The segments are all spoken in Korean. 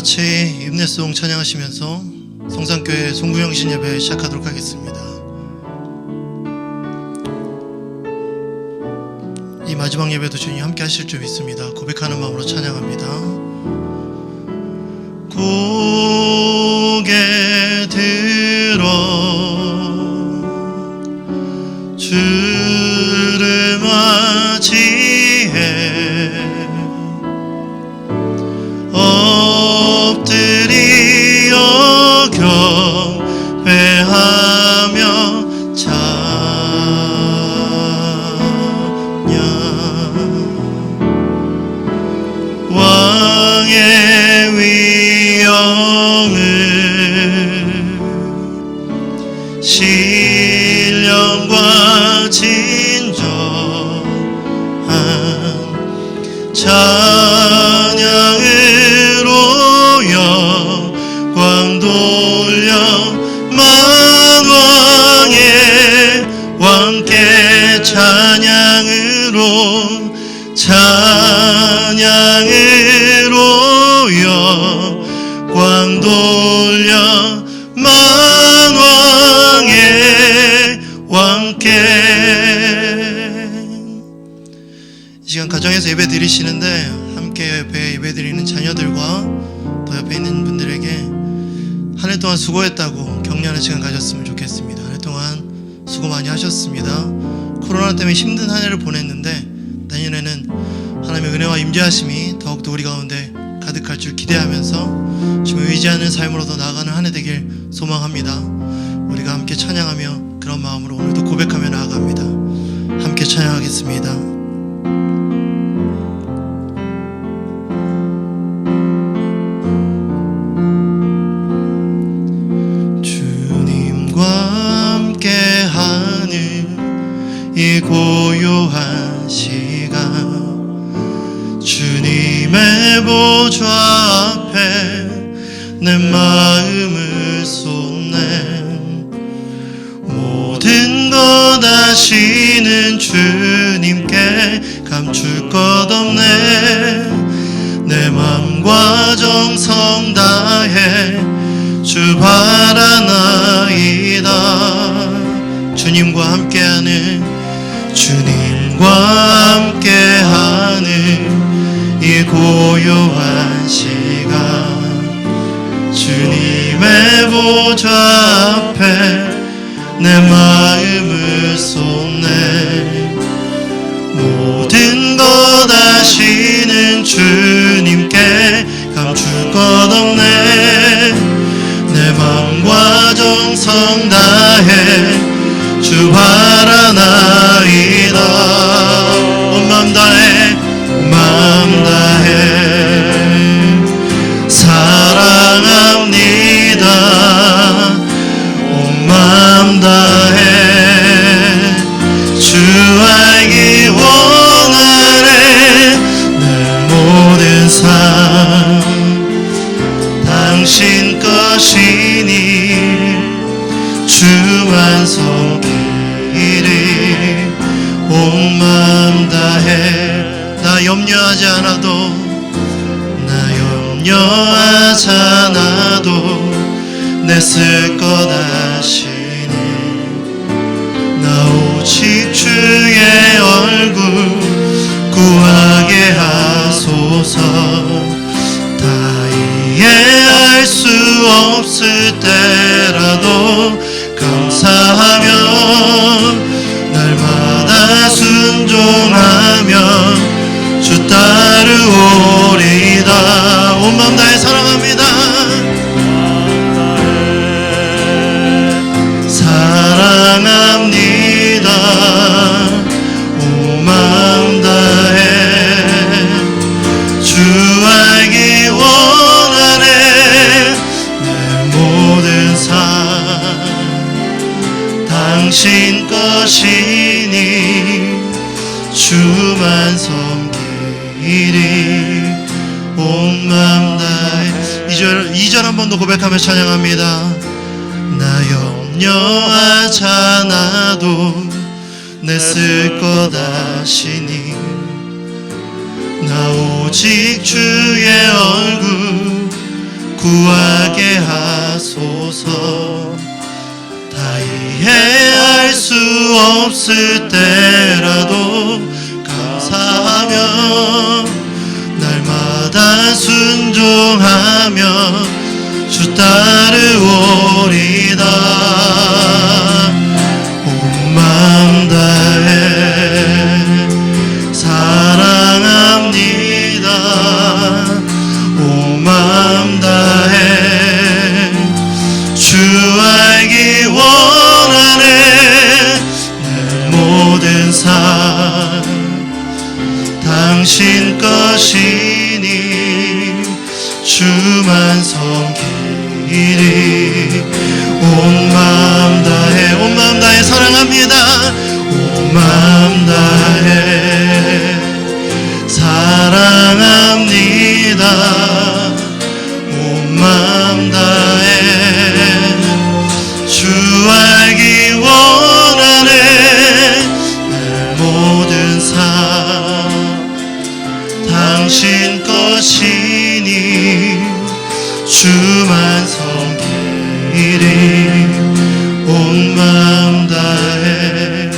같이 임내송 찬양하시면서 성산교회 송구영신 예배 시작하도록 하겠습니다. 이 마지막 예배도 주님 함께 하실 줄 믿습니다. 고백하는 마음으로 찬양합니다. 고개 들어 주를 맞이해 엎드리어 경배하며 찬양 왕의 위엄을 신령과 진정한 찬양으로 영광 돌려 만왕의 왕께 찬양으로 영광 돌려 만왕의 왕께. 이 시간 가정에서 예배 드리시는데 함께 옆에 예배 드리는 자녀들과 또 옆에 있는 분들에게 한 해 동안 수고했다고 격려하는 시간 가졌으면 좋겠습니다. 한 해 동안 수고 많이 하셨습니다. 코로나 때문에 힘든 한 해를 보냈는데 내년에는 하나님의 은혜와 임재하심이 더욱더 우리 가운데 가득할 줄 기대하면서 주님을 의지하는 삶으로 더 나아가는 한 해 되길 소망합니다. 우리가 함께 찬양하며 그런 마음으로 오늘도 고백하며 나아갑니다. 함께 찬양하겠습니다. 이 고요한 시간 주님의 보좌 앞에 내 마음을 쏟네. 모든 것 아시는 주님께 감출 것 없네. 내 맘과 정성 다해 주 바라나이다. 주님과 함께하는 이 고요한 시간 주님의 보좌 앞에 내 마음을 쏟네. 모든 것 아시는 주님께 감출 것 없네. 내 맘과 정성 다해 주 바라나이다. 온 마음 다해 사랑합니다. 온 마음 다해 주 알기 원하네. 내 모든 삶 당신 것이니 주만 섬기리. 온 마음 다해 나 염려하지 않아도 내 쓸 것 아시니. 나 오직 주의 얼굴 구하게 하소서. 다 이해할 수 없을 때라도 감사하며 날마다 순종하며 주 따르오리다. 온 마음 다해 사랑합니다. 온 마음 다해 주 알기 원하네. 내 모든 삶 당신 것이니 주만 섬기리. 온 마음 다해 2절 한 번 더 고백하며 찬양합니다. 나 염려하지 않아도 내 쓸 것 아시니. 나 오직 주의 얼굴 구하게 하소서. 다 이해할 수 없을 때라도 감사하며 날마다 순종하며 주 따르오리다. 온 마음 다해 사랑합니다. 온 마음 다해 주 알기 원하네. 내 모든 삶 당신 것이니 주만 섬기리. 온 마음 다해 온 마음 다해 사랑합니다. 온 마음 다해 사랑합니다. 온 마음 다해 주 알기 원하네. 내 모든 삶 당신 것이니 주만 섬기리. 온 마음 다해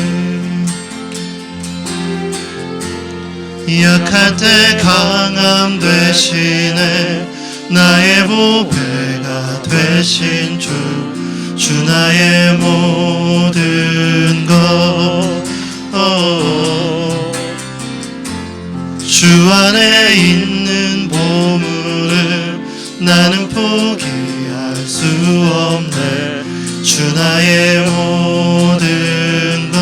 약할 때 강함 되시네. 나의 보배가 되신 주 나의 모든 것. 주 안에 있는 보물을 나는 포기할 수 없네. 주 나의 모든 것.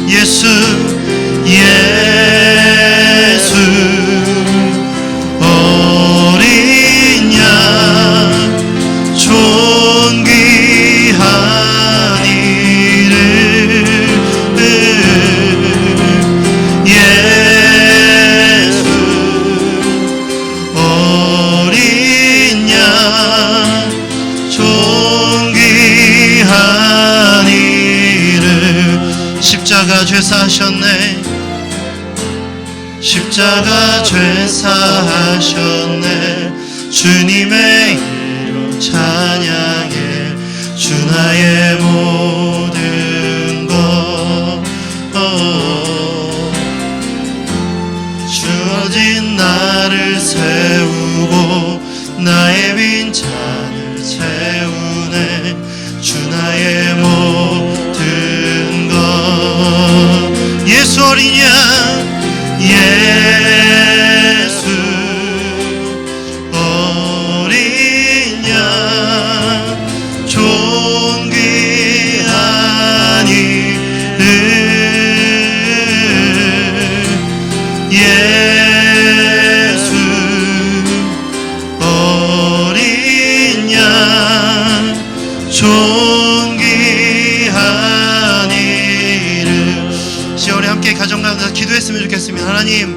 예수 어린 양 존귀한 이름. 예수 어린 양 존귀한 이름. 십자가 죄사하셨네. 십자가 죄사하셨네. 주님의 이름 찬양해. 주 나의 모든 것. 주어진 나를 세우고 나의 빈잔을 채우네. 주 나의 모든 것. 예수 어린 양 예수 어린 양 존귀한 이름. 예수 어린 양 존귀한 이름. 시원히 함께 가정 가운데 기도했으면 좋겠습니다. 하나님,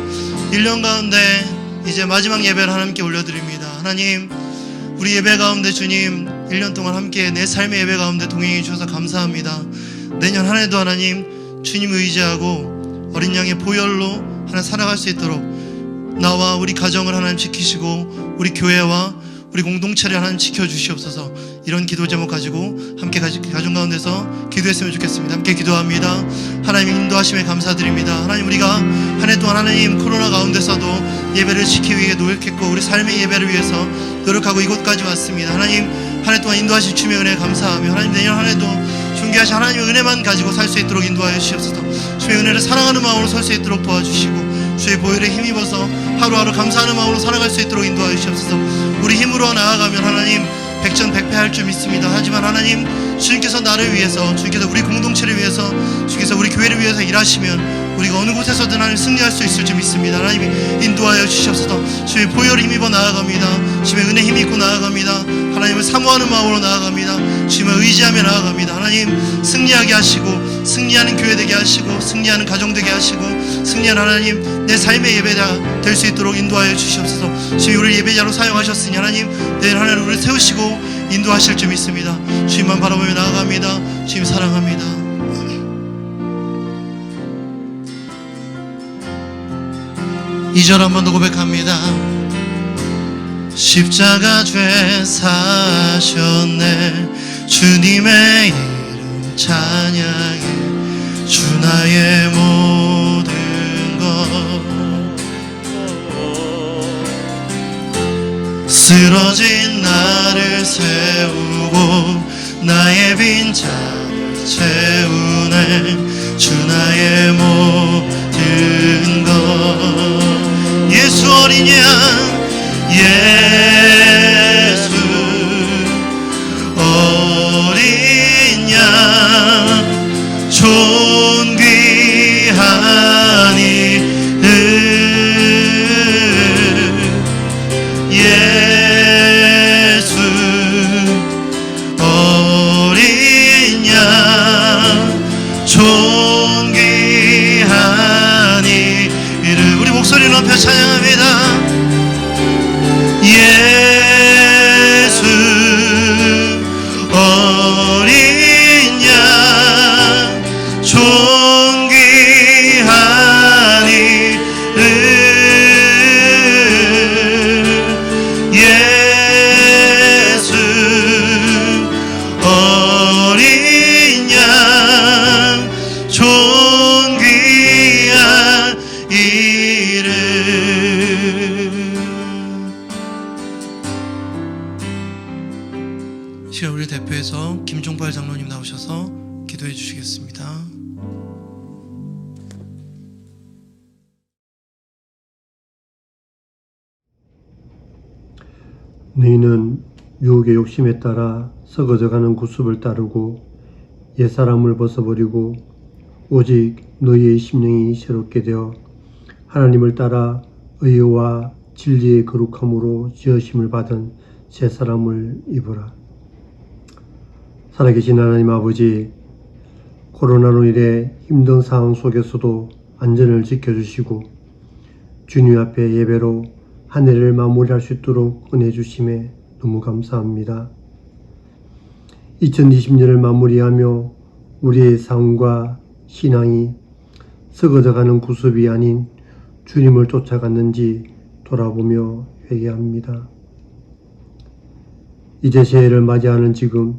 1년 가운데 이제 마지막 예배를 하나님께 올려드립니다. 하나님, 우리 예배 가운데 주님 1년 동안 함께 내 삶의 예배 가운데 동행해 주셔서 감사합니다. 내년 한 해도 하나님 주님 의지하고 어린 양의 보혈로 하나 살아갈 수 있도록 나와 우리 가정을 하나님 지키시고 우리 교회와 우리 공동체를 하나님 지켜주시옵소서. 이런 기도 제목 가지고 함께 가정 가운데서 기도했으면 좋겠습니다. 함께 기도합니다. 하나님 인도하심에 감사드립니다. 하나님, 우리가 한 해 동안 하나님 코로나 가운데서도 예배를 지키기 위해 노력했고 우리 삶의 예배를 위해서 노력하고 이곳까지 왔습니다. 하나님, 한 해 동안 인도하신 주님의 은혜에 감사하며 하나님, 내년 한 해도 존귀하신 하나님의 은혜만 가지고 살 수 있도록 인도하여 주시옵소서. 주의 은혜를 사랑하는 마음으로 설 수 있도록 도와주시고 주의 보혈에 힘입어서 하루하루 감사하는 마음으로 살아갈 수 있도록 인도하여 주시옵소서. 우리 힘으로 나아가면 하나님 백전백패할 줄 믿습니다. 하지만 하나님, 주님께서 나를 위해서, 주님께서 우리 공동체를 위해서, 주님께서 우리 교회를 위해서 일하시면 우리가 어느 곳에서든 하나님 승리할 수 있을 줄 믿습니다. 하나님 인도하여 주시옵소서. 주의 보혈을 힘입어 나아갑니다. 주의 은혜 힘입고 나아갑니다. 하나님을 사모하는 마음으로 나아갑니다. 주님을 의지하며 나아갑니다. 하나님 승리하게 하시고 승리하는 교회 되게 하시고 승리하는 가정 되게 하시고 승리하는 하나님 내 삶의 예배자 될 수 있도록 인도하여 주시옵소서. 주님, 우리를 예배자로 사용하셨으니 하나님 내일 하나님 우리를 세우시고 인도하실 줄 믿습니다. 주님만 바라보며 나아갑니다. 주님 사랑합니다. 2절 한 번 더 고백합니다. 십자가 죄 사셨네. 주님의 이름 찬양해. 주 나의 모든 것. 쓰러진 나를 세우고 나의 빈자를 채우네. 주 나의 모든 것. 예수 어린 양, 예수 어린 양, 존귀한 이름. 예수 어린 양, 존귀한 이름. 우리 목소리 높여 찬양합니다. 예수 어린 양, 존귀한 이름. 예수 어린 양, 존귀한 이름. 시간 우리 대표해서 김종발 장로님 나오셔서 기도해 주시겠습니다. 너희는 유혹의 욕심에 따라 썩어져가는 구습을 따르고 옛사람을 벗어버리고 오직 너희의 심령이 새롭게 되어 하나님을 따라 의와 진리의 거룩함으로 지으심을 받은 새 사람을 입으라. 살아계신 하나님 아버지, 코로나로 인해 힘든 상황 속에서도 안전을 지켜주시고 주님 앞에 예배로 한 해를 마무리할 수 있도록 은혜 주심에 너무 감사합니다. 2020년을 마무리하며 우리의 삶과 신앙이 썩어져가는 구습이 아닌 주님을 쫓아갔는지 돌아보며 회개합니다. 이제 새해를 맞이하는 지금,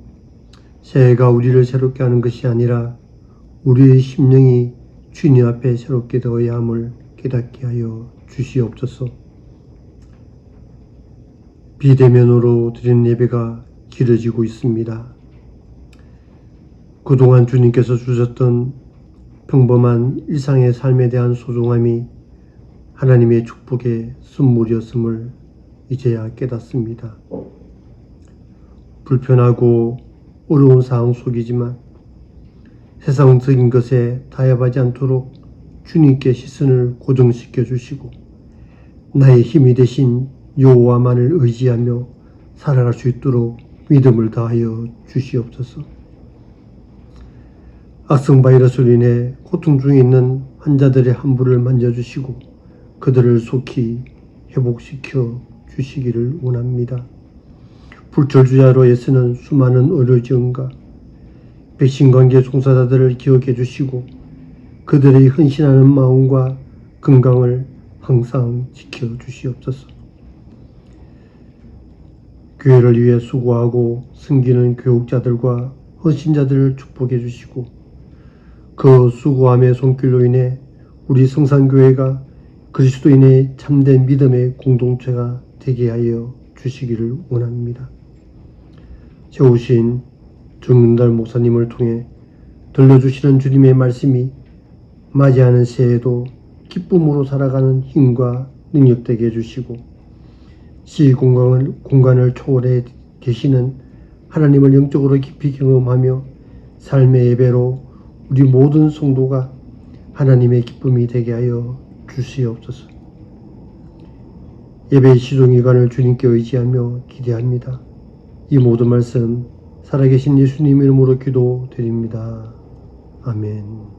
새해가 우리를 새롭게 하는 것이 아니라 우리의 심령이 주님 앞에 새롭게 되어야 함을 깨닫게 하여 주시옵소서. 비대면으로 드리는 예배가 길어지고 있습니다. 그동안 주님께서 주셨던 평범한 일상의 삶에 대한 소중함이 하나님의 축복의 선물이었음을 이제야 깨닫습니다. 불편하고 어려운 상황 속이지만 세상적인 것에 타협하지 않도록 주님께 시선을 고정시켜 주시고 나의 힘이 되신 여호와만을 의지하며 살아갈 수 있도록 믿음을 다하여 주시옵소서. 악성 바이러스로 인해 고통 중에 있는 환자들의 한부를 만져주시고 그들을 속히 회복시켜 주시기를 원합니다. 불철주야로 애쓰는 수많은 의료지원과 백신관계 종사자들을 기억해 주시고 그들의 헌신하는 마음과 건강을 항상 지켜 주시옵소서. 교회를 위해 수고하고 섬기는 교육자들과 헌신자들을 축복해 주시고 그 수고함의 손길로 인해 우리 성산교회가 그리스도인의 참된 믿음의 공동체가 되게 하여 주시기를 원합니다. 세우신 정윤달 목사님을 통해 들려주시는 주님의 말씀이 맞이하는 새해에도 기쁨으로 살아가는 힘과 능력 되게 해주시고 시공간을 초월해 계시는 하나님을 영적으로 깊이 경험하며 삶의 예배로 우리 모든 성도가 하나님의 기쁨이 되게 하여 주시옵소서. 예배의 시종일관을 주님께 의지하며 기대합니다. 이 모든 말씀 살아계신 예수님 이름으로 기도드립니다. 아멘.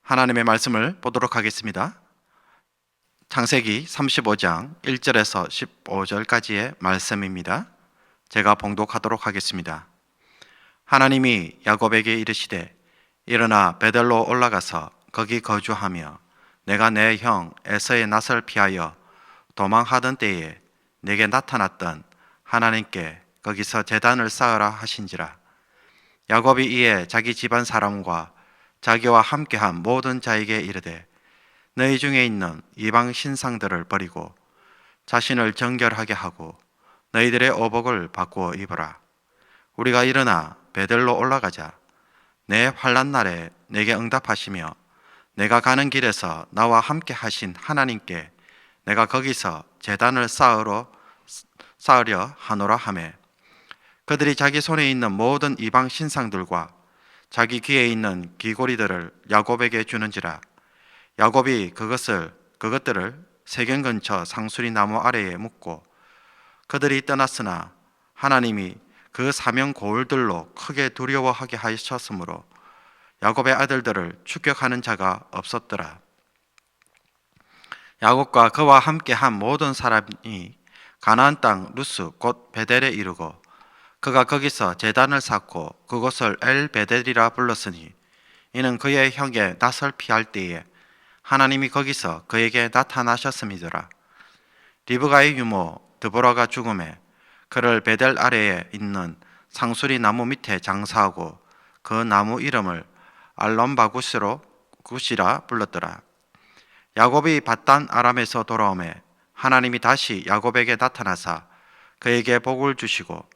하나님의 말씀을 보도록 하겠습니다. 창세기 35장 1절에서 15절까지의 말씀입니다. 제가 봉독하도록 하겠습니다. 하나님이 야곱에게 이르시되 일어나 베델로 올라가서 거기 거주하며 내가 내 형 에서의 낯을 피하여 도망하던 때에 내게 나타났던 하나님께 거기서 제단을 쌓으라 하신지라. 야곱이 이에 자기 집안 사람과 자기와 함께한 모든 자에게 이르되 너희 중에 있는 이방 신상들을 버리고 자신을 정결하게 하고 너희들의 오복을 바꾸어 입어라. 우리가 일어나 베델로 올라가자. 내 환난 날에 내게 응답하시며 내가 가는 길에서 나와 함께 하신 하나님께 내가 거기서 제단을 쌓으려 하노라 하매 그들이 자기 손에 있는 모든 이방 신상들과 자기 귀에 있는 귀고리들을 야곱에게 주는지라. 야곱이 그것들을 세겜 근처 상수리 나무 아래에 묻고 그들이 떠났으나 하나님이 그 사명 고을들로 크게 두려워하게 하셨으므로 야곱의 아들들을 추격하는 자가 없었더라. 야곱과 그와 함께 한 모든 사람이 가나안 땅 루스 곧 베델에 이르고 그가 거기서 제단을 쌓고 그곳을 엘 베델이라 불렀으니 이는 그의 형의 낯을 피할 때에 하나님이 거기서 그에게 나타나셨음이더라. 리브가의 유모 드보라가 죽음에 그를 베델 아래에 있는 상수리 나무 밑에 장사하고 그 나무 이름을 알론바굿이라 불렀더라. 야곱이 밧단 아람에서 돌아오매 하나님이 다시 야곱에게 나타나사 그에게 복을 주시고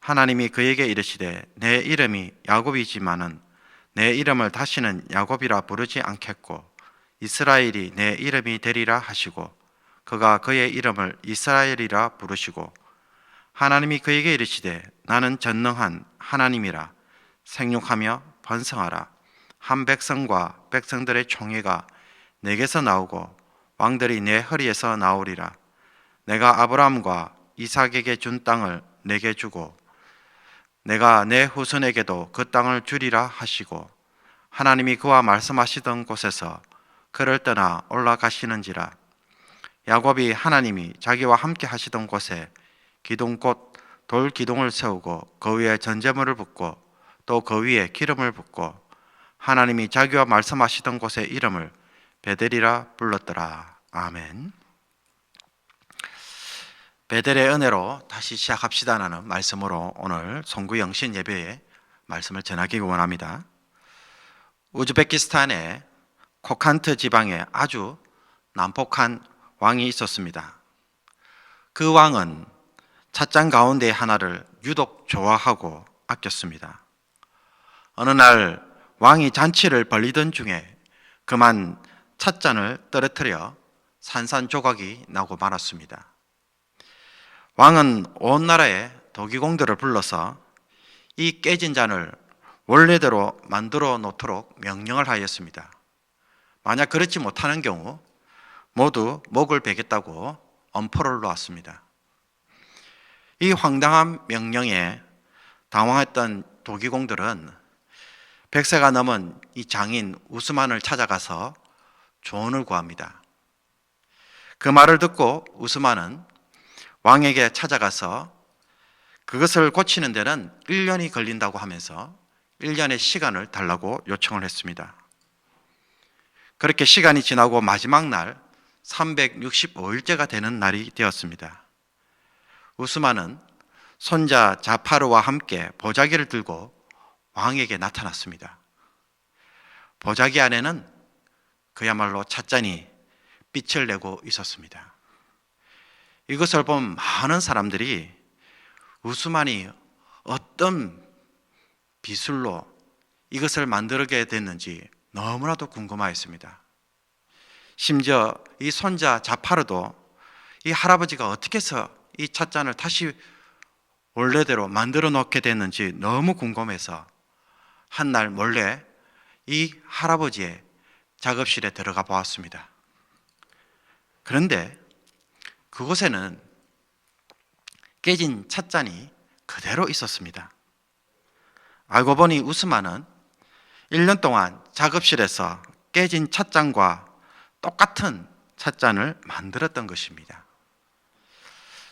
하나님이 그에게 이르시되 내 이름이 야곱이지만은 내 이름을 다시는 야곱이라 부르지 않겠고 이스라엘이 내 이름이 되리라 하시고 그가 그의 이름을 이스라엘이라 부르시고 하나님이 그에게 이르시되 나는 전능한 하나님이라 생육하며 번성하라. 한 백성과 백성들의 총회가 내게서 나오고 왕들이 내 허리에서 나오리라. 내가 아브라함과 이삭에게 준 땅을 내게 주고 내가 내 후손에게도 그 땅을 주리라 하시고 하나님이 그와 말씀하시던 곳에서 그를 떠나 올라가시는지라. 야곱이 하나님이 자기와 함께 하시던 곳에 기둥 곧 돌 기둥을 세우고 그 위에 전제물을 붓고 또 그 위에 기름을 붓고 하나님이 자기와 말씀하시던 곳의 이름을 베델이라 불렀더라. 아멘. 베델의 은혜로 다시 시작합시다라는 말씀으로 오늘 송구 영신 예배의 말씀을 전하기 원합니다. 우즈베키스탄의 코칸트 지방에 아주 난폭한 왕이 있었습니다. 그 왕은 찻잔 가운데 하나를 유독 좋아하고 아꼈습니다. 어느 날 왕이 잔치를 벌이던 중에 그만 찻잔을 떨어뜨려 산산조각이 나고 말았습니다. 왕은 온 나라의 도기공들을 불러서 이 깨진 잔을 원래대로 만들어 놓도록 명령을 하였습니다. 만약 그렇지 못하는 경우 모두 목을 베겠다고 엄포를 놓았습니다. 이 황당한 명령에 당황했던 도기공들은 100세가 넘은 이 장인 우스만을 찾아가서 조언을 구합니다. 그 말을 듣고 우스만은 왕에게 찾아가서 그것을 고치는 데는 1년이 걸린다고 하면서 1년의 시간을 달라고 요청을 했습니다. 그렇게 시간이 지나고 마지막 날 365일째가 되는 날이 되었습니다. 우스만은 손자 자파르와 함께 보자기를 들고 왕에게 나타났습니다. 보자기 안에는 그야말로 찻잔이 빛을 내고 있었습니다. 이것을 본 많은 사람들이 우스만이 어떤 기술로 이것을 만들게 됐는지 너무나도 궁금하였습니다. 심지어 이 손자 자파르도 이 할아버지가 어떻게 해서 이 찻잔을 다시 원래대로 만들어 놓게 됐는지 너무 궁금해서 한날 몰래 이 할아버지의 작업실에 들어가 보았습니다. 그런데 그곳에는 깨진 찻잔이 그대로 있었습니다. 알고 보니 우스만은 1년 동안 작업실에서 깨진 찻잔과 똑같은 찻잔을 만들었던 것입니다.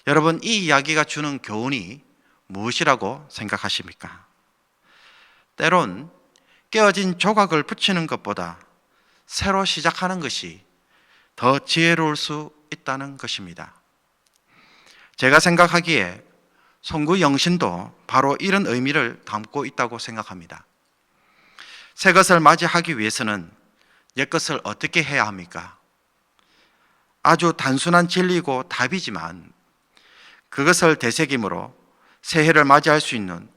여러분, 이 이야기가 주는 교훈이 무엇이라고 생각하십니까? 때론 깨어진 조각을 붙이는 것보다 새로 시작하는 것이 더 지혜로울 수 있다는 것입니다. 제가 생각하기에 송구 영신도 바로 이런 의미를 담고 있다고 생각합니다. 새 것을 맞이하기 위해서는 옛 것을 어떻게 해야 합니까? 아주 단순한 진리고 답이지만 그것을 되새김으로 새해를 맞이할 수 있는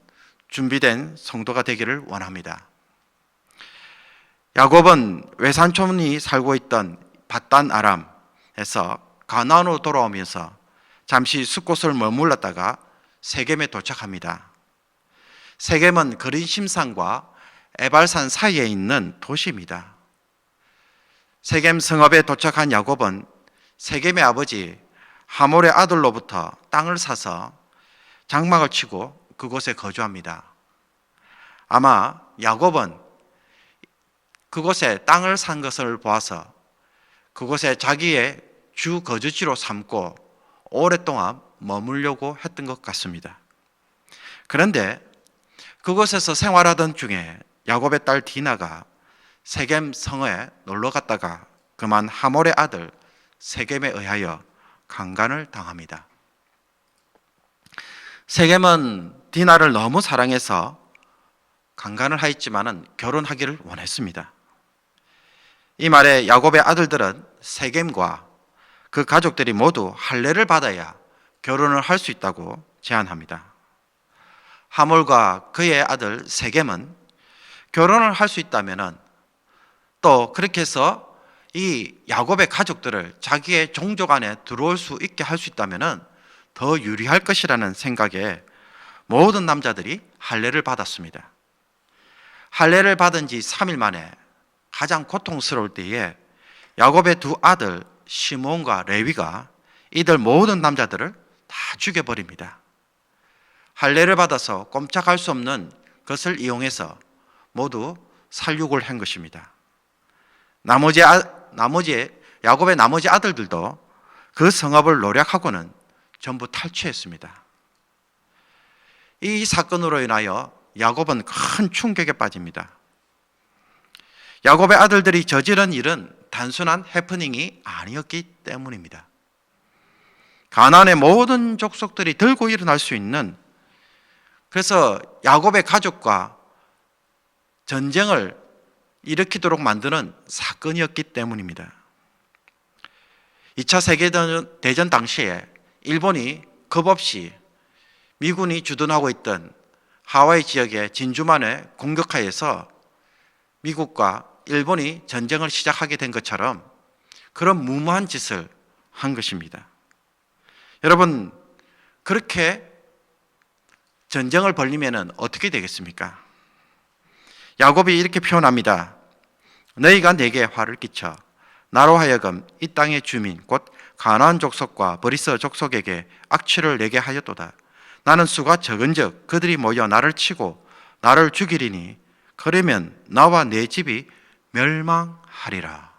준비된 성도가 되기를 원합니다. 야곱은 외삼촌이 살고 있던 밧단 아람에서 가나안으로 돌아오면서 잠시 숫곳을 머물렀다가 세겜에 도착합니다. 세겜은 그린심산과 에발산 사이에 있는 도시입니다. 세겜 성읍에 도착한 야곱은 세겜의 아버지 하몰의 아들로부터 땅을 사서 장막을 치고 그곳에 거주합니다. 아마 야곱은 그곳에 땅을 산 것을 보아서 그곳에 자기의 주 거주지로 삼고 오랫동안 머물려고 했던 것 같습니다. 그런데 그곳에서 생활하던 중에 야곱의 딸 디나가 세겜 성에 놀러 갔다가 그만 하몰의 아들 세겜에 의하여 강간을 당합니다. 세겜은 디나를 너무 사랑해서 강간을 하였지만은 결혼하기를 원했습니다. 이 말에 야곱의 아들들은 세겜과 그 가족들이 모두 할례를 받아야 결혼을 할 수 있다고 제안합니다. 하몰과 그의 아들 세겜은 결혼을 할 수 있다면은 또 그렇게 해서 이 야곱의 가족들을 자기의 종족 안에 들어올 수 있게 할 수 있다면은 더 유리할 것이라는 생각에 모든 남자들이 할례를 받았습니다. 할례를 받은 지 3일 만에 가장 고통스러울 때에 야곱의 두 아들 시몬과 레위가 이들 모든 남자들을 다 죽여버립니다. 할례를 받아서 꼼짝할 수 없는 것을 이용해서 모두 살육을 한 것입니다. 나머지 야곱의 나머지 아들들도 그 성읍을 노략하고는 전부 탈취했습니다. 이 사건으로 인하여 야곱은 큰 충격에 빠집니다. 야곱의 아들들이 저지른 일은 단순한 해프닝이 아니었기 때문입니다. 가나안의 모든 족속들이 들고 일어날 수 있는, 그래서 야곱의 가족과 전쟁을 일으키도록 만드는 사건이었기 때문입니다. 2차 세계대전 당시에 일본이 겁없이 미군이 주둔하고 있던 하와이 지역의 진주만의 공격하에서 미국과 일본이 전쟁을 시작하게 된 것처럼 그런 무모한 짓을 한 것입니다. 여러분, 그렇게 전쟁을 벌리면 어떻게 되겠습니까? 야곱이 이렇게 표현합니다. 너희가 내게 화를 끼쳐 나로 하여금 이 땅의 주민 곧 가나안 족속과 브리스 족속에게 악취를 내게 하였도다. 나는 수가 적은즉 그들이 모여 나를 치고 나를 죽이리니 그러면 나와 내 집이 멸망하리라.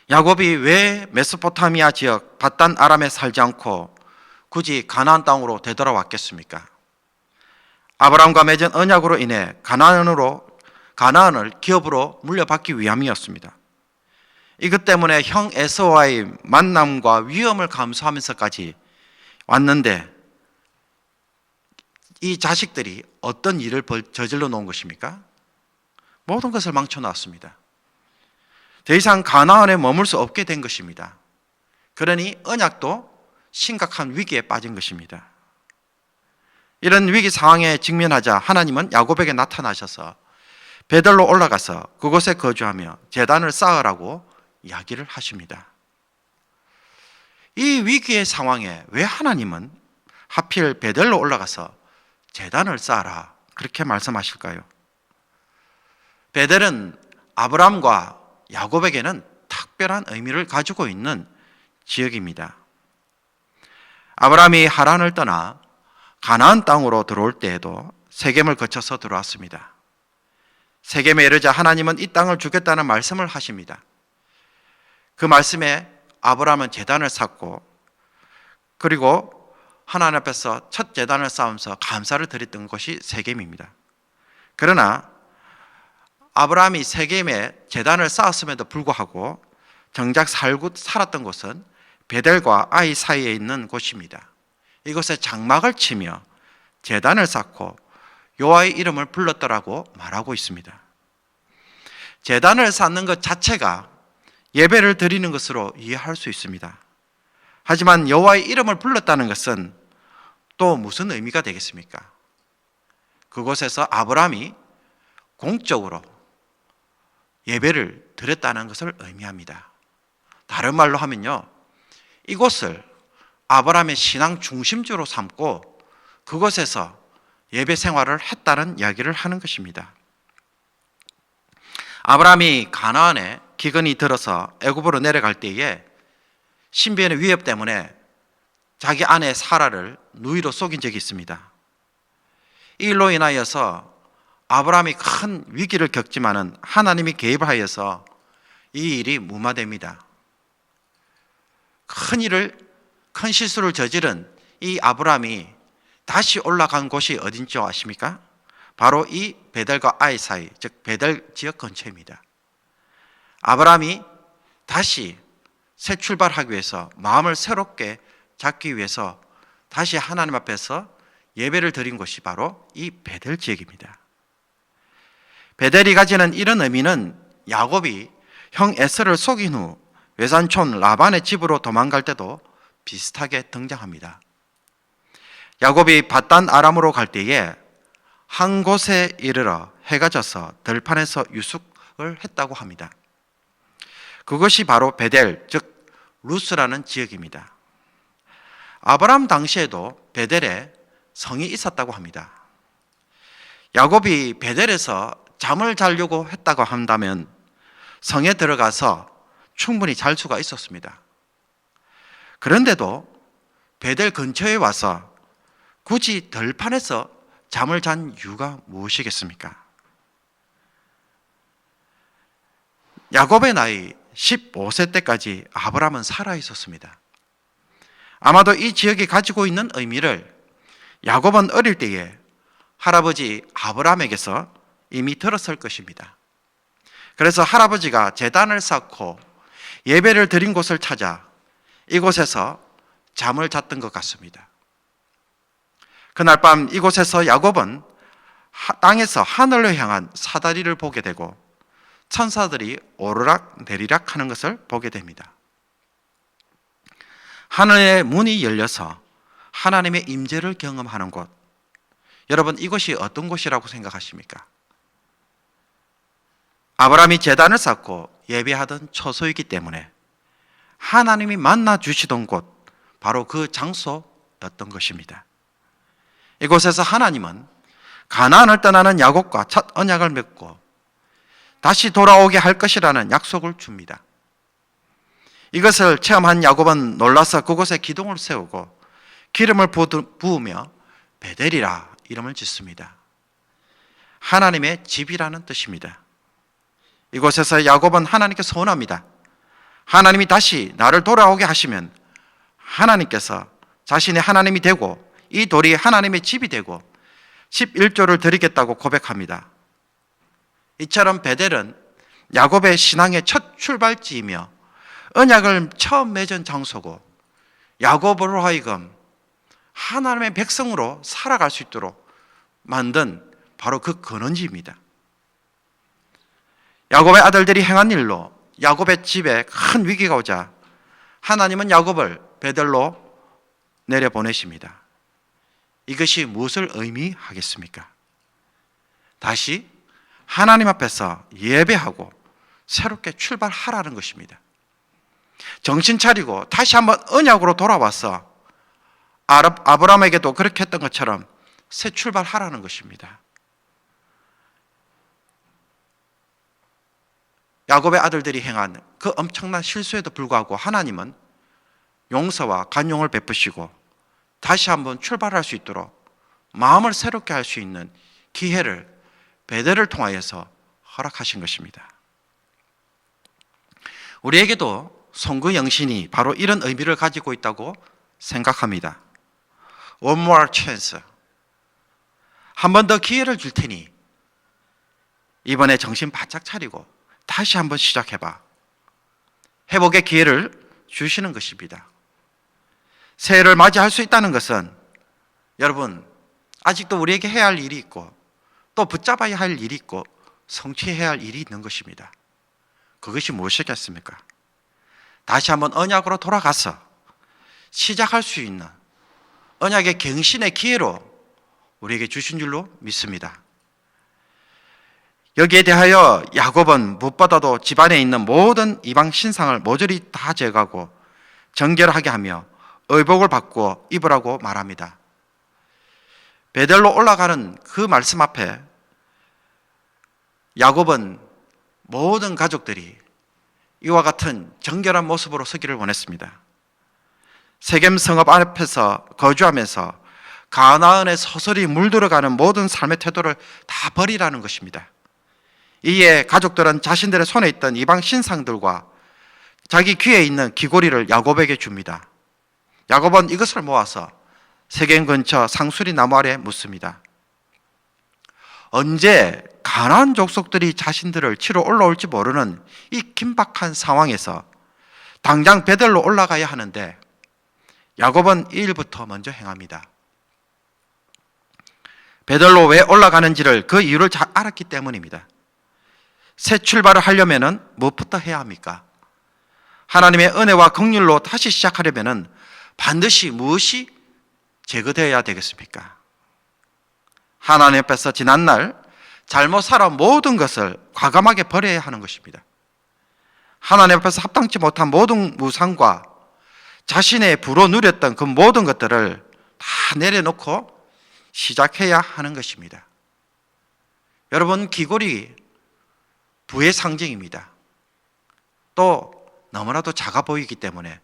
야곱이 왜 메소포타미아 지역 밧단 아람에 살지 않고 굳이 가나안 땅으로 되돌아왔겠습니까? 아브라함과 맺은 언약으로 인해 가나안을 기업으로 물려받기 위함이었습니다. 이것 때문에 형 에서와의 만남과 위험을 감수하면서까지 왔는데 이 자식들이 어떤 일을 저질러 놓은 것입니까? 모든 것을 망쳐 놨습니다. 더 이상 가나안에 머물 수 없게 된 것입니다. 그러니 언약도 심각한 위기에 빠진 것입니다. 이런 위기 상황에 직면하자 하나님은 야곱에게 나타나셔서 베들로 올라가서 그곳에 거주하며 제단을 쌓으라고 이야기를 하십니다. 이 위기의 상황에 왜 하나님은 하필 베들로 올라가서 제단을 쌓아라 그렇게 말씀하실까요? 베델은 아브라함과 야곱에게는 특별한 의미를 가지고 있는 지역입니다. 아브라함이 하란을 떠나 가나안 땅으로 들어올 때에도 세겜을 거쳐서 들어왔습니다. 세겜에 이르자 하나님은 이 땅을 주겠다는 말씀을 하십니다. 그 말씀에 아브라함은 제단을 쌓고 그리고 하나님 앞에서 첫 제단을 쌓으면서 감사를 드렸던 곳이 세겜입니다. 그러나 아브라함이 세겜에 제단을 쌓았음에도 불구하고 정작 살았던 곳은 베델과 아이 사이에 있는 곳입니다. 이곳에 장막을 치며 제단을 쌓고 여호와의 이름을 불렀더라고 말하고 있습니다. 제단을 쌓는 것 자체가 예배를 드리는 것으로 이해할 수 있습니다. 하지만 여호와의 이름을 불렀다는 것은 또 무슨 의미가 되겠습니까? 그곳에서 아브라함이 공적으로 예배를 드렸다는 것을 의미합니다. 다른 말로 하면요, 이곳을 아브라함의 신앙 중심지로 삼고 그곳에서 예배 생활을 했다는 이야기를 하는 것입니다. 아브라함이 가나안에 기근이 들어서 애굽으로 내려갈 때에 신비의 위협 때문에 자기 아내 사라를 누이로 속인 적이 있습니다. 이 일로 인하여서 아브라함이 큰 위기를 겪지만은 하나님이 개입을 하여서 이 일이 무마됩니다. 큰 실수를 저지른 이 아브라함이 다시 올라간 곳이 어딘지 아십니까? 바로 이 베델과 아이 사이, 즉 베델 지역 근처입니다. 아브라함이 다시 새 출발하기 위해서 마음을 새롭게 잡기 위해서 다시 하나님 앞에서 예배를 드린 곳이 바로 이 베델 지역입니다. 베델이 가지는 이런 의미는 야곱이 형 에서를 속인 후 외삼촌 라반의 집으로 도망갈 때도 비슷하게 등장합니다. 야곱이 밧단 아람으로 갈 때에 한 곳에 이르러 해가 져서 들판에서 유숙을 했다고 합니다. 그것이 바로 베델, 즉 루스라는 지역입니다. 아브라함 당시에도 베델에 성이 있었다고 합니다. 야곱이 베델에서 잠을 자려고 했다고 한다면 성에 들어가서 충분히 잘 수가 있었습니다. 그런데도 베델 근처에 와서 굳이 들판에서 잠을 잔 이유가 무엇이겠습니까? 야곱의 나이 15세 때까지 아브라함은 살아 있었습니다. 아마도 이 지역이 가지고 있는 의미를 야곱은 어릴 때에 할아버지 아브라함에게서 이미 들었을 것입니다. 그래서 할아버지가 제단을 쌓고 예배를 드린 곳을 찾아 이곳에서 잠을 잤던 것 같습니다. 그날 밤 이곳에서 야곱은 땅에서 하늘로 향한 사다리를 보게 되고 천사들이 오르락 내리락 하는 것을 보게 됩니다. 하늘의 문이 열려서 하나님의 임재를 경험하는 곳, 여러분 이곳이 어떤 곳이라고 생각하십니까? 아브라함이 제단을 쌓고 예배하던 처소이기 때문에 하나님이 만나 주시던 곳, 바로 그 장소였던 것입니다. 이곳에서 하나님은 가나안을 떠나는 야곱과 첫 언약을 맺고 다시 돌아오게 할 것이라는 약속을 줍니다. 이것을 체험한 야곱은 놀라서 그곳에 기둥을 세우고 기름을 부으며 베델이라 이름을 짓습니다. 하나님의 집이라는 뜻입니다. 이곳에서 야곱은 하나님께 소원합니다. 하나님이 다시 나를 돌아오게 하시면 하나님께서 자신의 하나님이 되고 이 돌이 하나님의 집이 되고 11조를 드리겠다고 고백합니다. 이처럼 베델은 야곱의 신앙의 첫 출발지이며 언약을 처음 맺은 장소고 야곱으로 하여금 하나님의 백성으로 살아갈 수 있도록 만든 바로 그 근원지입니다. 야곱의 아들들이 행한 일로 야곱의 집에 큰 위기가 오자 하나님은 야곱을 베델로 내려보내십니다. 이것이 무엇을 의미하겠습니까? 다시 하나님 앞에서 예배하고 새롭게 출발하라는 것입니다. 정신 차리고 다시 한번 언약으로 돌아와서 아브라함에게도 그렇게 했던 것처럼 새 출발하라는 것입니다. 야곱의 아들들이 행한 그 엄청난 실수에도 불구하고 하나님은 용서와 간용을 베푸시고 다시 한번 출발할 수 있도록 마음을 새롭게 할 수 있는 기회를 베델을 통하여서 허락하신 것입니다. 우리에게도 송구 영신이 바로 이런 의미를 가지고 있다고 생각합니다. One more chance. 한 번 더 기회를 줄 테니 이번에 정신 바짝 차리고 다시 한번 시작해봐. 회복의 기회를 주시는 것입니다. 새해를 맞이할 수 있다는 것은 여러분 아직도 우리에게 해야 할 일이 있고 또 붙잡아야 할 일이 있고 성취해야 할 일이 있는 것입니다. 그것이 무엇이겠습니까? 다시 한번 언약으로 돌아가서 시작할 수 있는 언약의 갱신의 기회로 우리에게 주신 줄로 믿습니다. 여기에 대하여 야곱은 무엇보다도 집안에 있는 모든 이방 신상을 모조리 다 제거하고 정결하게 하며 의복을 바꾸어 입으라고 말합니다. 베델로 올라가는 그 말씀 앞에 야곱은 모든 가족들이 이와 같은 정결한 모습으로 서기를 원했습니다. 세겜 성읍 앞에서 거주하면서 가나안에 서서히 물들어가는 모든 삶의 태도를 다 버리라는 것입니다. 이에 가족들은 자신들의 손에 있던 이방 신상들과 자기 귀에 있는 귀고리를 야곱에게 줍니다. 야곱은 이것을 모아서 세겜 근처 상수리 나무 아래 묻습니다. 언제 가나안 족속들이 자신들을 치러 올라올지 모르는 이 긴박한 상황에서 당장 베델로 올라가야 하는데 야곱은 이 일부터 먼저 행합니다. 베델로 왜 올라가는지를 그 이유를 잘 알았기 때문입니다. 새 출발을 하려면 무엇부터 해야 합니까? 하나님의 은혜와 긍휼로 다시 시작하려면 반드시 무엇이 제거되어야 되겠습니까? 하나님 앞에서 지난날 잘못 살아온 모든 것을 과감하게 버려야 하는 것입니다. 하나님 앞에서 합당치 못한 모든 무상과 자신의 부로 누렸던 그 모든 것들을 다 내려놓고 시작해야 하는 것입니다. 여러분, 귀골이 부의 상징입니다. 또 너무나도 작아 보이기 때문에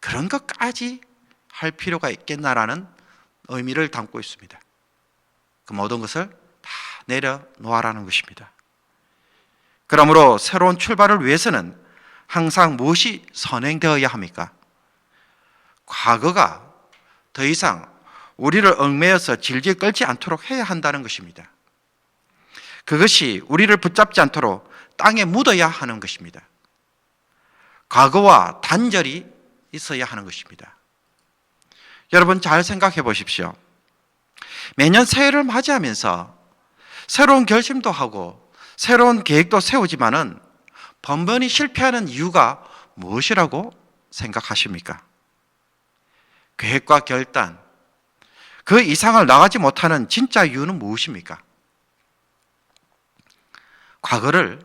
그런 것까지 할 필요가 있겠나라는 의미를 담고 있습니다. 그 모든 것을 다 내려놓아라는 것입니다. 그러므로 새로운 출발을 위해서는 항상 무엇이 선행되어야 합니까? 과거가 더 이상 우리를 얽매여서 질질 끌지 않도록 해야 한다는 것입니다. 그것이 우리를 붙잡지 않도록 땅에 묻어야 하는 것입니다. 과거와 단절이 있어야 하는 것입니다. 여러분 잘 생각해 보십시오. 매년 새해를 맞이하면서 새로운 결심도 하고 새로운 계획도 세우지만은 번번이 실패하는 이유가 무엇이라고 생각하십니까? 계획과 결단, 그 이상을 나가지 못하는 진짜 이유는 무엇입니까? 과거를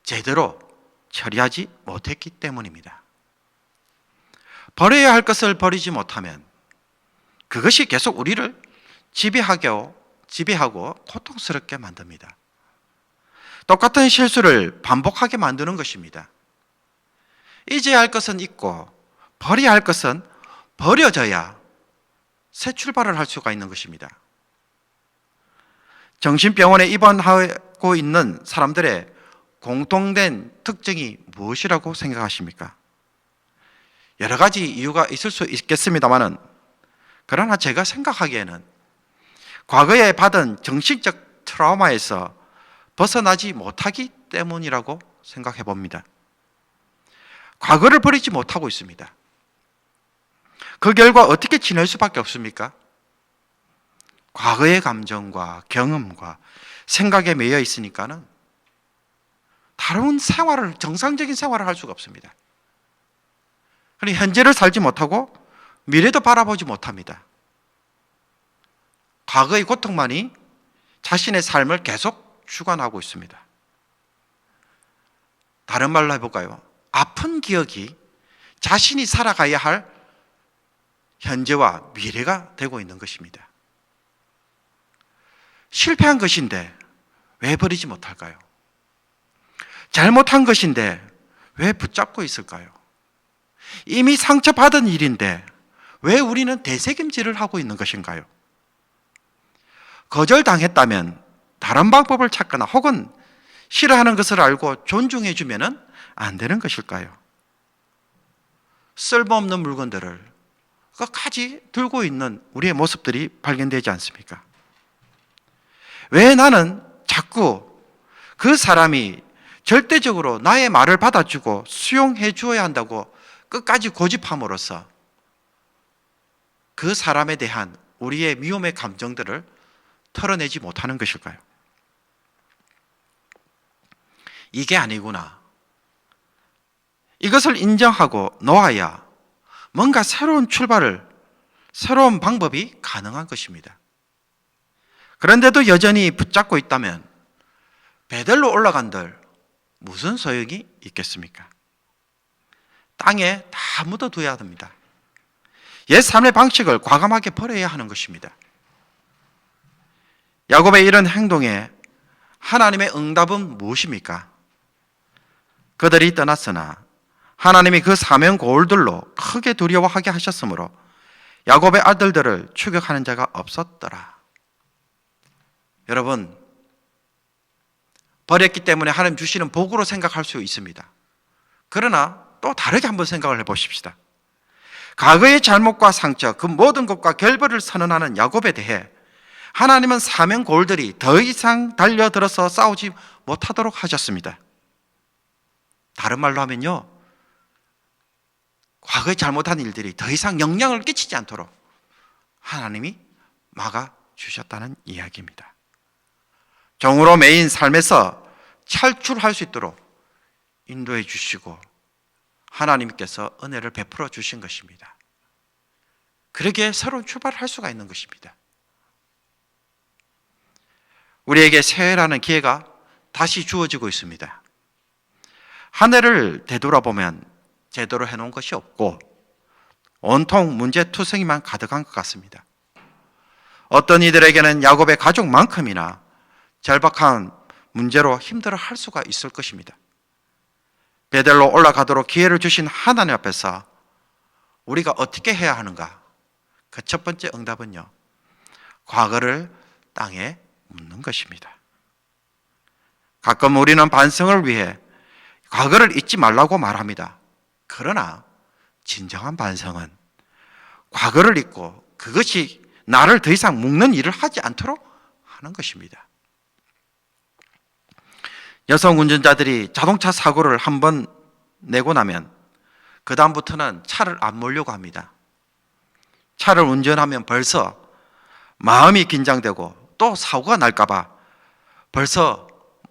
제대로 처리하지 못했기 때문입니다. 버려야 할 것을 버리지 못하면 그것이 계속 우리를 지배하고 고통스럽게 만듭니다. 똑같은 실수를 반복하게 만드는 것입니다. 잊어야 할 것은 잊고 버려야 할 것은 버려져야 새 출발을 할 수가 있는 것입니다. 정신병원에 입원하고 있는 사람들의 공통된 특징이 무엇이라고 생각하십니까? 여러 가지 이유가 있을 수 있겠습니다만은 그러나 제가 생각하기에는 과거에 받은 정신적 트라우마에서 벗어나지 못하기 때문이라고 생각해 봅니다. 과거를 버리지 못하고 있습니다. 그 결과 어떻게 지낼 수밖에 없습니까? 과거의 감정과 경험과 생각에 매여 있으니까는 다른 생활을, 정상적인 생활을 할 수가 없습니다. 그러니 현재를 살지 못하고 미래도 바라보지 못합니다. 과거의 고통만이 자신의 삶을 계속 주관하고 있습니다. 다른 말로 해볼까요? 아픈 기억이 자신이 살아가야 할 현재와 미래가 되고 있는 것입니다. 실패한 것인데 왜 버리지 못할까요? 잘못한 것인데 왜 붙잡고 있을까요? 이미 상처받은 일인데 왜 우리는 되새김질을 하고 있는 것인가요? 거절당했다면 다른 방법을 찾거나 혹은 싫어하는 것을 알고 존중해 주면은 안 되는 것일까요? 쓸모없는 물건들을 끝까지 들고 있는 우리의 모습들이 발견되지 않습니까? 왜 나는 자꾸 그 사람이 절대적으로 나의 말을 받아주고 수용해 주어야 한다고 끝까지 고집함으로써 그 사람에 대한 우리의 미움의 감정들을 털어내지 못하는 것일까요? 이게 아니구나. 이것을 인정하고 놓아야 뭔가 새로운 출발을, 새로운 방법이 가능한 것입니다. 그런데도 여전히 붙잡고 있다면 베델로 올라간들 무슨 소용이 있겠습니까? 땅에 다 묻어둬야 합니다. 옛 삶의 방식을 과감하게 버려야 하는 것입니다. 야곱의 이런 행동에 하나님의 응답은 무엇입니까? 그들이 떠났으나 하나님이 그 사명 고울들로 크게 두려워하게 하셨으므로 야곱의 아들들을 추격하는 자가 없었더라. 여러분, 버렸기 때문에 하나님 주시는 복으로 생각할 수 있습니다. 그러나 또 다르게 한번 생각을 해보십시다. 과거의 잘못과 상처, 그 모든 것과 결별을 선언하는 야곱에 대해 하나님은 사명 고울들이 더 이상 달려들어서 싸우지 못하도록 하셨습니다. 다른 말로 하면요, 과거에 잘못한 일들이 더 이상 영향을 끼치지 않도록 하나님이 막아주셨다는 이야기입니다. 정으로 매인 삶에서 탈출할 수 있도록 인도해 주시고 하나님께서 은혜를 베풀어 주신 것입니다. 그러기에 새로운 출발을 할 수가 있는 것입니다. 우리에게 새해라는 기회가 다시 주어지고 있습니다. 한 해를 되돌아보면 제대로 해놓은 것이 없고 온통 문제투성이만 가득한 것 같습니다. 어떤 이들에게는 야곱의 가족만큼이나 절박한 문제로 힘들어할 수가 있을 것입니다. 베델로 올라가도록 기회를 주신 하나님 앞에서 우리가 어떻게 해야 하는가? 그 첫 번째 응답은요, 과거를 땅에 묻는 것입니다. 가끔 우리는 반성을 위해 과거를 잊지 말라고 말합니다. 그러나 진정한 반성은 과거를 잊고 그것이 나를 더 이상 묶는 일을 하지 않도록 하는 것입니다. 여성 운전자들이 자동차 사고를 한번 내고 나면 그 다음부터는 차를 안 몰려고 합니다. 차를 운전하면 벌써 마음이 긴장되고 또 사고가 날까 봐 벌써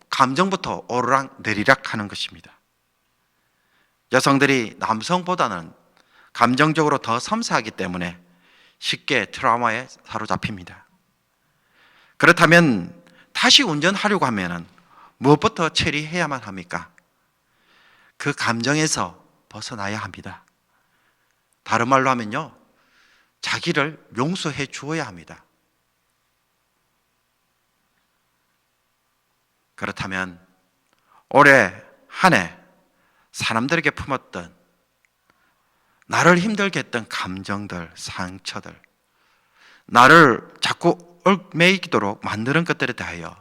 감정부터 오르락 내리락 하는 것입니다. 여성들이 남성보다는 감정적으로 더 섬세하기 때문에 쉽게 트라우마에 사로잡힙니다. 그렇다면 다시 운전하려고 하면 무엇부터 처리해야만 합니까? 그 감정에서 벗어나야 합니다. 다른 말로 하면요, 자기를 용서해 주어야 합니다. 그렇다면 올해 한 해 사람들에게 품었던 나를 힘들게 했던 감정들, 상처들, 나를 자꾸 얽매이도록 만드는 것들에 대하여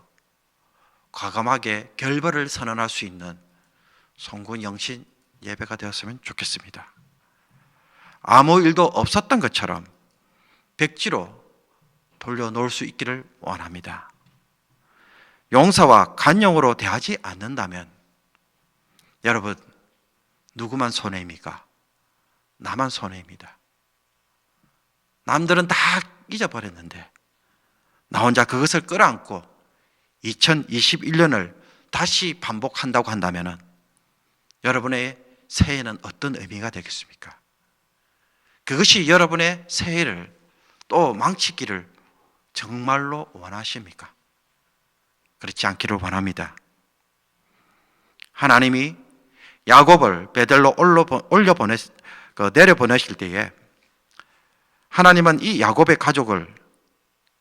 과감하게 결별을 선언할 수 있는 송구 영신 예배가 되었으면 좋겠습니다. 아무 일도 없었던 것처럼 백지로 돌려놓을 수 있기를 원합니다. 용서와 간용으로 대하지 않는다면 여러분, 누구만 손해입니까? 나만 손해입니다. 남들은 다 잊어버렸는데 나 혼자 그것을 끌어안고 2021년을 다시 반복한다고 한다면 여러분의 새해는 어떤 의미가 되겠습니까? 그것이 여러분의 새해를 또 망치기를 정말로 원하십니까? 그렇지 않기를 원합니다. 하나님이 야곱을 베델로 내려보내실 때에 하나님은 이 야곱의 가족을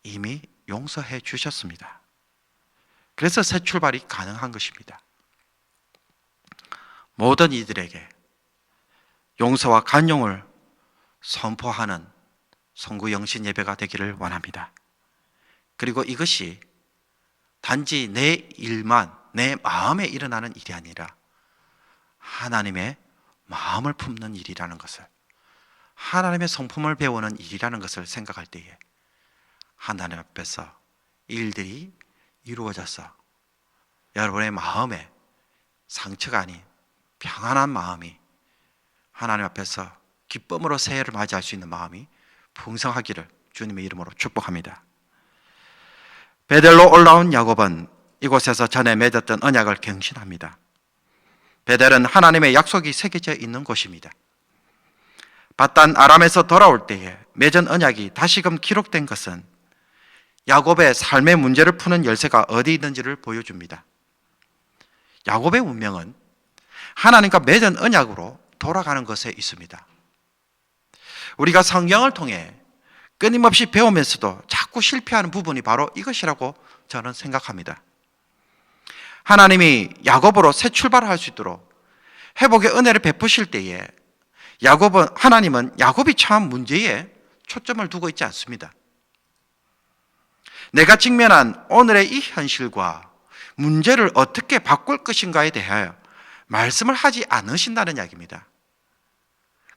이미 용서해 주셨습니다. 그래서 새 출발이 가능한 것입니다. 모든 이들에게 용서와 간용을 선포하는 송구 영신 예배가 되기를 원합니다. 그리고 이것이 단지 내 일만, 내 마음에 일어나는 일이 아니라 하나님의 마음을 품는 일이라는 것을, 하나님의 성품을 배우는 일이라는 것을 생각할 때에 하나님 앞에서 일들이 이루어져서 여러분의 마음에 상처가 아닌 평안한 마음이, 하나님 앞에서 기쁨으로 새해를 맞이할 수 있는 마음이 풍성하기를 주님의 이름으로 축복합니다. 베델로 올라온 야곱은 이곳에서 전에 맺었던 언약을 갱신합니다. 베델은 하나님의 약속이 새겨져 있는 곳입니다. 바단 아람에서 돌아올 때에 맺은 언약이 다시금 기록된 것은 야곱의 삶의 문제를 푸는 열쇠가 어디 있는지를 보여줍니다. 야곱의 운명은 하나님과 맺은 언약으로 돌아가는 것에 있습니다. 우리가 성경을 통해 끊임없이 배우면서도 자꾸 실패하는 부분이 바로 이것이라고 저는 생각합니다. 하나님이 야곱으로 새 출발을 할 수 있도록 회복의 은혜를 베푸실 때에 하나님은 야곱이 처한 문제에 초점을 두고 있지 않습니다. 내가 직면한 오늘의 이 현실과 문제를 어떻게 바꿀 것인가에 대하여 말씀을 하지 않으신다는 이야기입니다.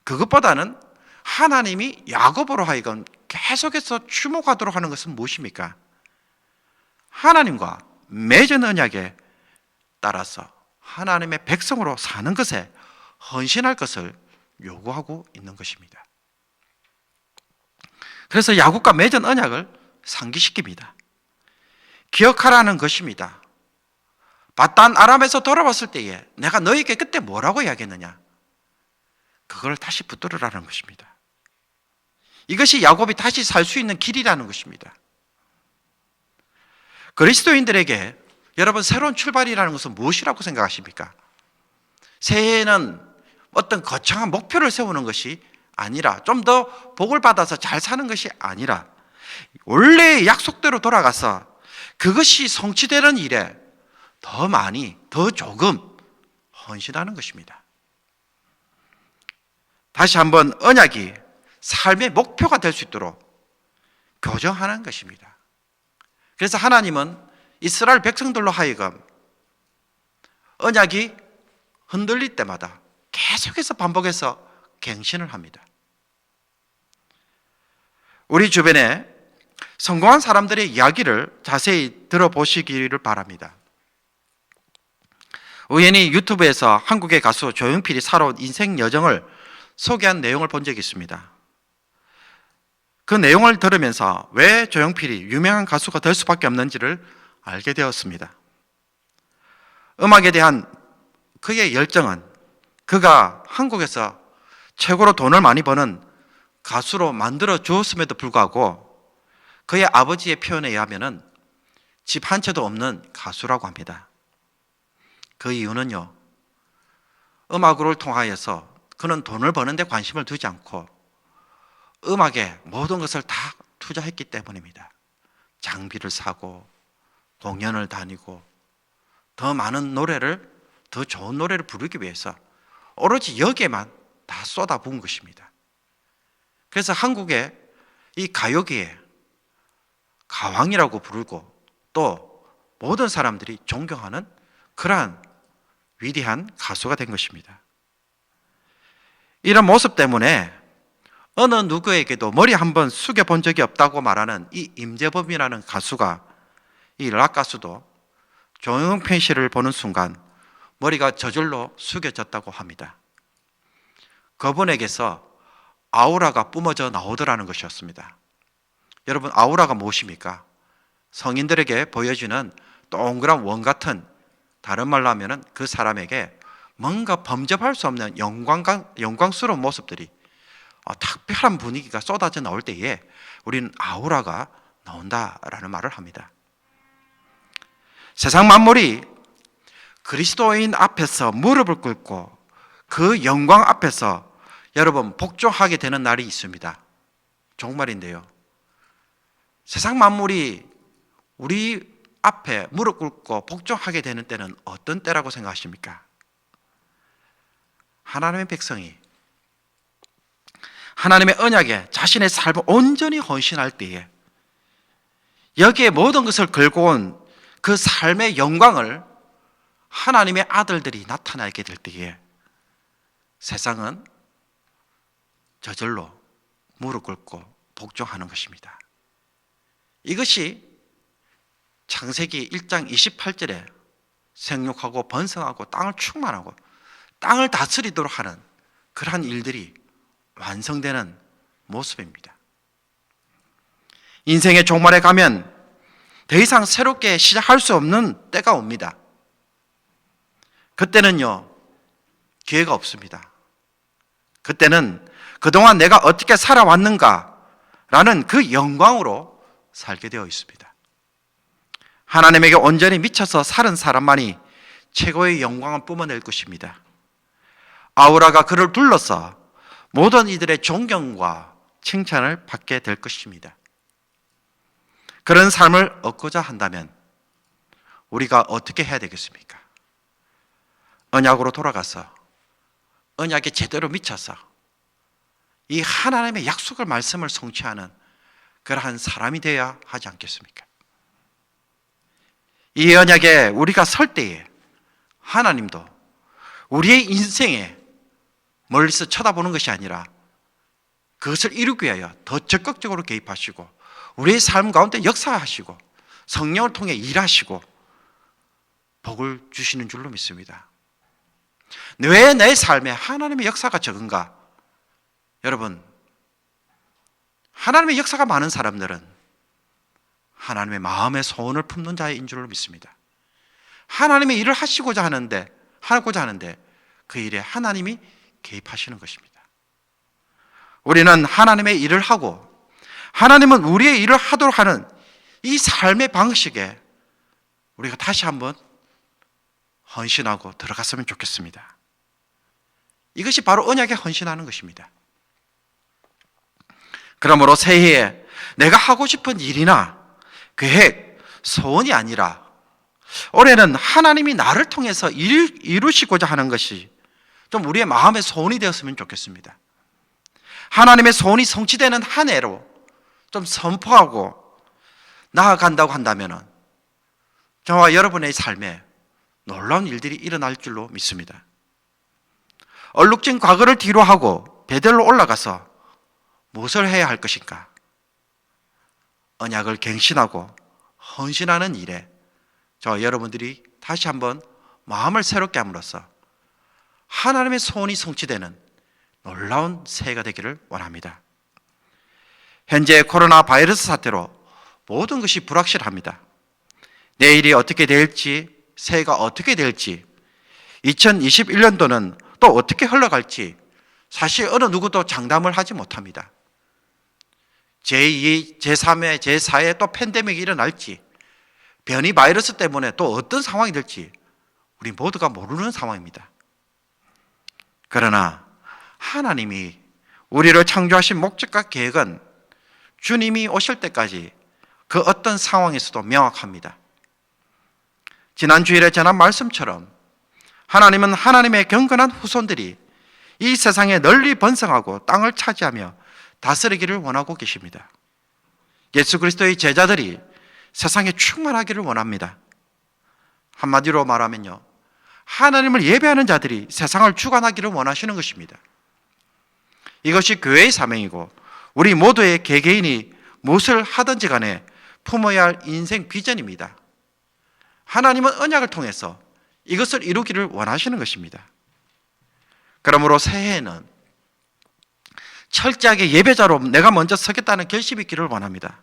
그것보다는 하나님이 야곱으로 하여금 계속해서 주목하도록 하는 것은 무엇입니까? 하나님과 맺은 언약에 따라서 하나님의 백성으로 사는 것에 헌신할 것을 요구하고 있는 것입니다. 그래서 야곱과 맺은 언약을 상기시킵니다. 기억하라는 것입니다. 바단 아람에서 돌아왔을 때에 내가 너에게 그때 뭐라고 이야기했느냐? 그걸 다시 붙들으라는 것입니다. 이것이 야곱이 다시 살 수 있는 길이라는 것입니다. 그리스도인들에게 여러분, 새로운 출발이라는 것은 무엇이라고 생각하십니까? 새해에는 어떤 거창한 목표를 세우는 것이 아니라, 좀 더 복을 받아서 잘 사는 것이 아니라 원래의 약속대로 돌아가서 그것이 성취되는 일에 더 많이, 더 조금 헌신하는 것입니다. 다시 한번 언약이 삶의 목표가 될 수 있도록 교정하는 것입니다. 그래서 하나님은 이스라엘 백성들로 하여금 언약이 흔들릴 때마다 계속해서 반복해서 갱신을 합니다. 우리 주변에 성공한 사람들의 이야기를 자세히 들어보시기를 바랍니다. 우연히 유튜브에서 한국의 가수 조용필이 살아온 인생 여정을 소개한 내용을 본 적이 있습니다. 그 내용을 들으면서 왜 조용필이 유명한 가수가 될 수밖에 없는지를 알게 되었습니다. 음악에 대한 그의 열정은 그가 한국에서 최고로 돈을 많이 버는 가수로 만들어 주었음에도 불구하고 그의 아버지의 표현에 의하면 집 한 채도 없는 가수라고 합니다. 그 이유는요, 음악을 통하여서 그는 돈을 버는 데 관심을 두지 않고 음악에 모든 것을 다 투자했기 때문입니다. 장비를 사고 공연을 다니고 더 많은 노래를, 더 좋은 노래를 부르기 위해서 오로지 여기에만 다 쏟아부은 것입니다. 그래서 한국의 이 가요계에 가왕이라고 부르고 또 모든 사람들이 존경하는 그러한 위대한 가수가 된 것입니다. 이런 모습 때문에 어느 누구에게도 머리 한번 숙여본 적이 없다고 말하는 이 임재범이라는 가수가, 이 락 가수도 조용필 씨를 보는 순간 머리가 저절로 숙여졌다고 합니다. 그분에게서 아우라가 뿜어져 나오더라는 것이었습니다. 여러분, 아우라가 무엇입니까? 성인들에게 보여주는 동그란 원 같은, 다른 말로 하면 그 사람에게 뭔가 범접할 수 없는 영광스러운 모습들이, 특별한 분위기가 쏟아져 나올 때에 우리는 아우라가 나온다라는 말을 합니다. 세상 만물이 그리스도인 앞에서 무릎을 꿇고 그 영광 앞에서 여러분 복종하게 되는 날이 있습니다. 정말인데요, 세상 만물이 우리 앞에 무릎 꿇고 복종하게 되는 때는 어떤 때라고 생각하십니까? 하나님의 백성이 하나님의 언약에 자신의 삶을 온전히 헌신할 때에 여기에 모든 것을 걸고 온 그 삶의 영광을 하나님의 아들들이 나타나게 될 때에 세상은 저절로 무릎 꿇고 복종하는 것입니다. 이것이 창세기 1장 28절에 생육하고 번성하고 땅을 충만하고 땅을 다스리도록 하는 그러한 일들이 완성되는 모습입니다. 인생의 종말에 가면 더 이상 새롭게 시작할 수 없는 때가 옵니다. 그때는요, 기회가 없습니다. 그때는 그동안 내가 어떻게 살아왔는가라는 그 영광으로 살게 되어 있습니다. 하나님에게 온전히 미쳐서 사는 사람만이 최고의 영광을 뿜어낼 것입니다. 아우라가 그를 둘러서 모든 이들의 존경과 칭찬을 받게 될 것입니다. 그런 삶을 얻고자 한다면 우리가 어떻게 해야 되겠습니까? 언약으로 돌아가서 언약에 제대로 미쳐서 이 하나님의 약속을 말씀을 성취하는 그러한 사람이 되어야 하지 않겠습니까? 이 언약에 우리가 설 때에 하나님도 우리의 인생에 멀리서 쳐다보는 것이 아니라 그것을 이루기 위하여 더 적극적으로 개입하시고 우리의 삶 가운데 역사하시고 성령을 통해 일하시고 복을 주시는 줄로 믿습니다. 왜 내 삶에 하나님의 역사가 적은가? 여러분, 하나님의 역사가 많은 사람들은 하나님의 마음의 소원을 품는 자인 줄로 믿습니다. 하나님의 일을 하고자 하는데 그 일에 하나님이 개입하시는 것입니다. 우리는 하나님의 일을 하고 하나님은 우리의 일을 하도록 하는 이 삶의 방식에 우리가 다시 한번 헌신하고 들어갔으면 좋겠습니다. 이것이 바로 언약에 헌신하는 것입니다. 그러므로 새해에 내가 하고 싶은 일이나 계획, 소원이 아니라 올해는 하나님이 나를 통해서 이루시고자 하는 것이 좀 우리의 마음의 소원이 되었으면 좋겠습니다. 하나님의 소원이 성취되는 한 해로 좀 선포하고 나아간다고 한다면 저와 여러분의 삶에 놀라운 일들이 일어날 줄로 믿습니다. 얼룩진 과거를 뒤로하고 베델로 올라가서 무엇을 해야 할 것인가? 언약을 갱신하고 헌신하는 일에 저와 여러분들이 다시 한번 마음을 새롭게 함으로써 하나님의 소원이 성취되는 놀라운 새해가 되기를 원합니다. 현재 코로나 바이러스 사태로 모든 것이 불확실합니다. 내일이 어떻게 될지, 새해가 어떻게 될지, 2021년도는 또 어떻게 흘러갈지 사실 어느 누구도 장담을 하지 못합니다. 제2, 제3회, 제4회 또 팬데믹이 일어날지, 변이 바이러스 때문에 또 어떤 상황이 될지 우리 모두가 모르는 상황입니다. 그러나 하나님이 우리를 창조하신 목적과 계획은 주님이 오실 때까지 그 어떤 상황에서도 명확합니다. 지난 주일에 전한 말씀처럼 하나님은 하나님의 경건한 후손들이 이 세상에 널리 번성하고 땅을 차지하며 다스리기를 원하고 계십니다. 예수 그리스도의 제자들이 세상에 충만하기를 원합니다. 한마디로 말하면요, 하나님을 예배하는 자들이 세상을 주관하기를 원하시는 것입니다. 이것이 교회의 사명이고 우리 모두의 개개인이 무엇을 하든지 간에 품어야 할 인생 비전입니다. 하나님은 언약을 통해서 이것을 이루기를 원하시는 것입니다. 그러므로 새해에는 철저하게 예배자로 내가 먼저 서겠다는 결심이 있기를 원합니다.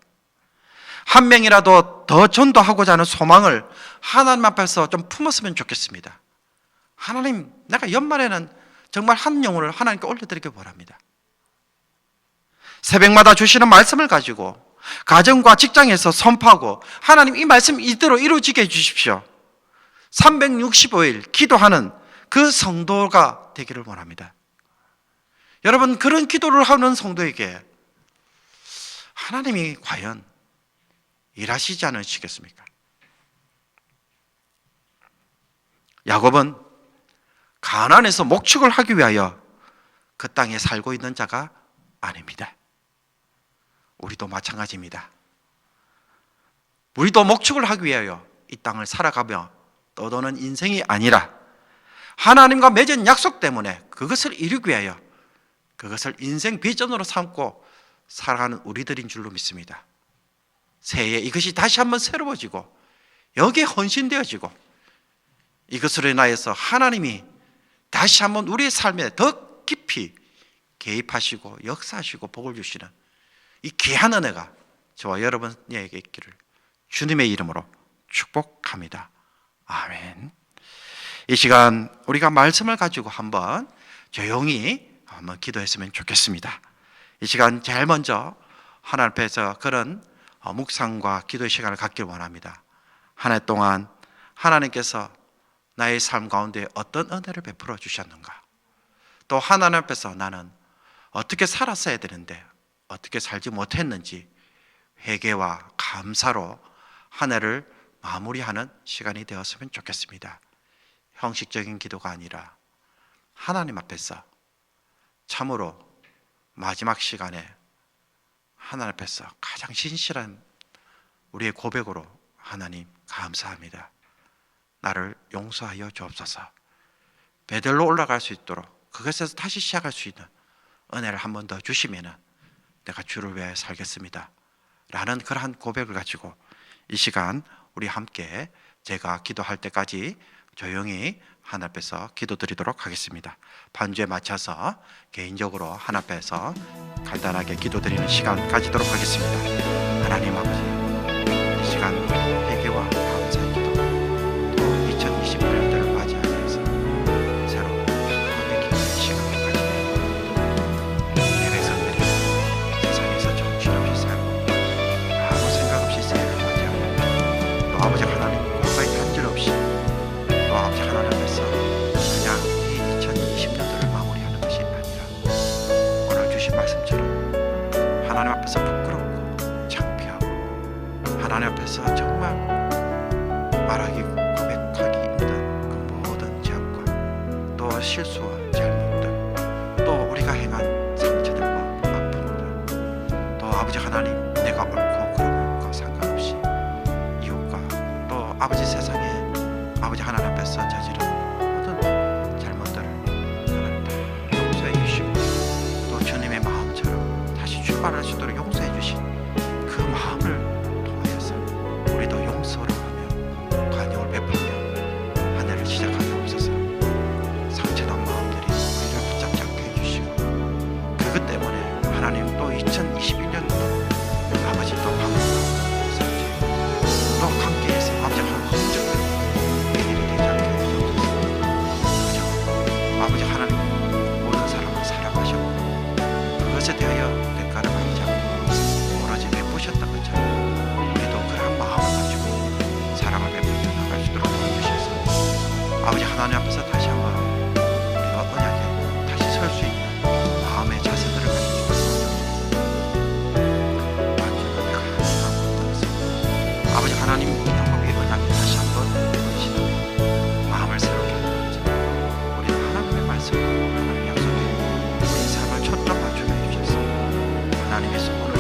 한 명이라도 더 전도하고자 하는 소망을 하나님 앞에서 좀 품었으면 좋겠습니다. 하나님, 내가 연말에는 정말 한 영혼을 하나님께 올려드리길 원합니다. 새벽마다 주시는 말씀을 가지고 가정과 직장에서 선포하고 하나님 이 말씀 이대로 이루어지게 해주십시오. 365일 기도하는 그 성도가 되기를 원합니다. 여러분, 그런 기도를 하는 성도에게 하나님이 과연 일하시지 않으시겠습니까? 야곱은 가나안에서 목축을 하기 위하여 그 땅에 살고 있는 자가 아닙니다. 우리도 마찬가지입니다. 우리도 목축을 하기 위하여 이 땅을 살아가며 떠도는 인생이 아니라 하나님과 맺은 약속 때문에 그것을 이루기 위하여 그것을 인생 비전으로 삼고 살아가는 우리들인 줄로 믿습니다. 새해 이것이 다시 한번 새로워지고 여기에 헌신되어지고 이것으로 인하여서 하나님이 다시 한번 우리의 삶에 더 깊이 개입하시고 역사하시고 복을 주시는 이 귀한 은혜가 저와 여러분에게 있기를 주님의 이름으로 축복합니다. 아멘. 이 시간 우리가 말씀을 가지고 한번 조용히 한번 기도했으면 좋겠습니다. 이 시간 제일 먼저 하나님 앞에서 그런 묵상과 기도의 시간을 갖길 원합니다. 한 해 동안 하나님께서 나의 삶 가운데 어떤 은혜를 베풀어 주셨는가, 또 하나님 앞에서 나는 어떻게 살았어야 되는데 어떻게 살지 못했는지 회개와 감사로 한 해를 마무리하는 시간이 되었으면 좋겠습니다. 형식적인 기도가 아니라 하나님 앞에서 참으로 마지막 시간에 하나님 앞에서 가장 진실한 우리의 고백으로 하나님 감사합니다. 나를 용서하여 주옵소서. 베델로 올라갈 수 있도록 그것에서 다시 시작할 수 있는 은혜를 한 번 더 주시면은 내가 주를 위해 살겠습니다 라는 그러한 고백을 가지고 이 시간 우리 함께 제가 기도할 때까지 조용히 하나님 앞에서 기도드리도록 하겠습니다. 반주에 맞춰서 개인적으로 하나님 앞에서 간단하게 기도드리는 시간 가지도록 하겠습니다. 하나님 아버지, 이 시간 회개와 감사의 기도, 또 2021년도를 맞이하면서 새로 회개 기도의 시간을 가지는 내 백성들이 세상에서 정신없이 살고 아무 생각 없이 새해를 맞이하고 또 아버지 하나님 과거의 단절 없이 또 아버지 하나님 앞에서 그냥 이 2020년도를 마무리하는 것이 아니라 오늘 주신 말씀처럼 하나님 앞에서 부끄럽고 창피하고 하나님 앞에서 정말 말하기 고백하기 힘든 그 모든 죄악과 또 실수와 잘못들, 또 우리가 행한 상처들과 아픔들, 또 아버지 하나님 내가 옳고 그름과 상관없이 이웃과 또 아버지 세상에 아버지 하나님 앞에서 저지른 모든 잘못들을 하나님 다 용서해 주시고 또 주님의 마음처럼 다시 출발할 수 있도록 용서해 주신 그 마음을 통하여서 우리도 용서를 하며 관용을 베풀며 한 해를 시작하게 하옵소서. 상처난 마음들이 우리를 붙잡지 않게 해주시고 그것 때문에 하나님 또 2021년도 아버지 또 방문하고 상처 또 관계에서 아버지 하나님 흔적들이 아버지 하나님 모든 사람을 사랑하셨고 그것에 대하여 대가를 받지 않고 오로지 베푸셨던 것처럼 우리도 그러한 마음을 가지고 사랑을 베풀며 나갈 수 있도록 도와주셔서 아버지 하나님 앞에서 다시 한번 우리가 언약에 다시 설 수 있는 마음의 자세들을 가지고 완전히 아버지 하나님 영광의 언약에 다시 한번 보시는 마음을 새롭게 하나님의 약속에 우리 삶을 초점 맞추게 해주셔서 하나님의 오늘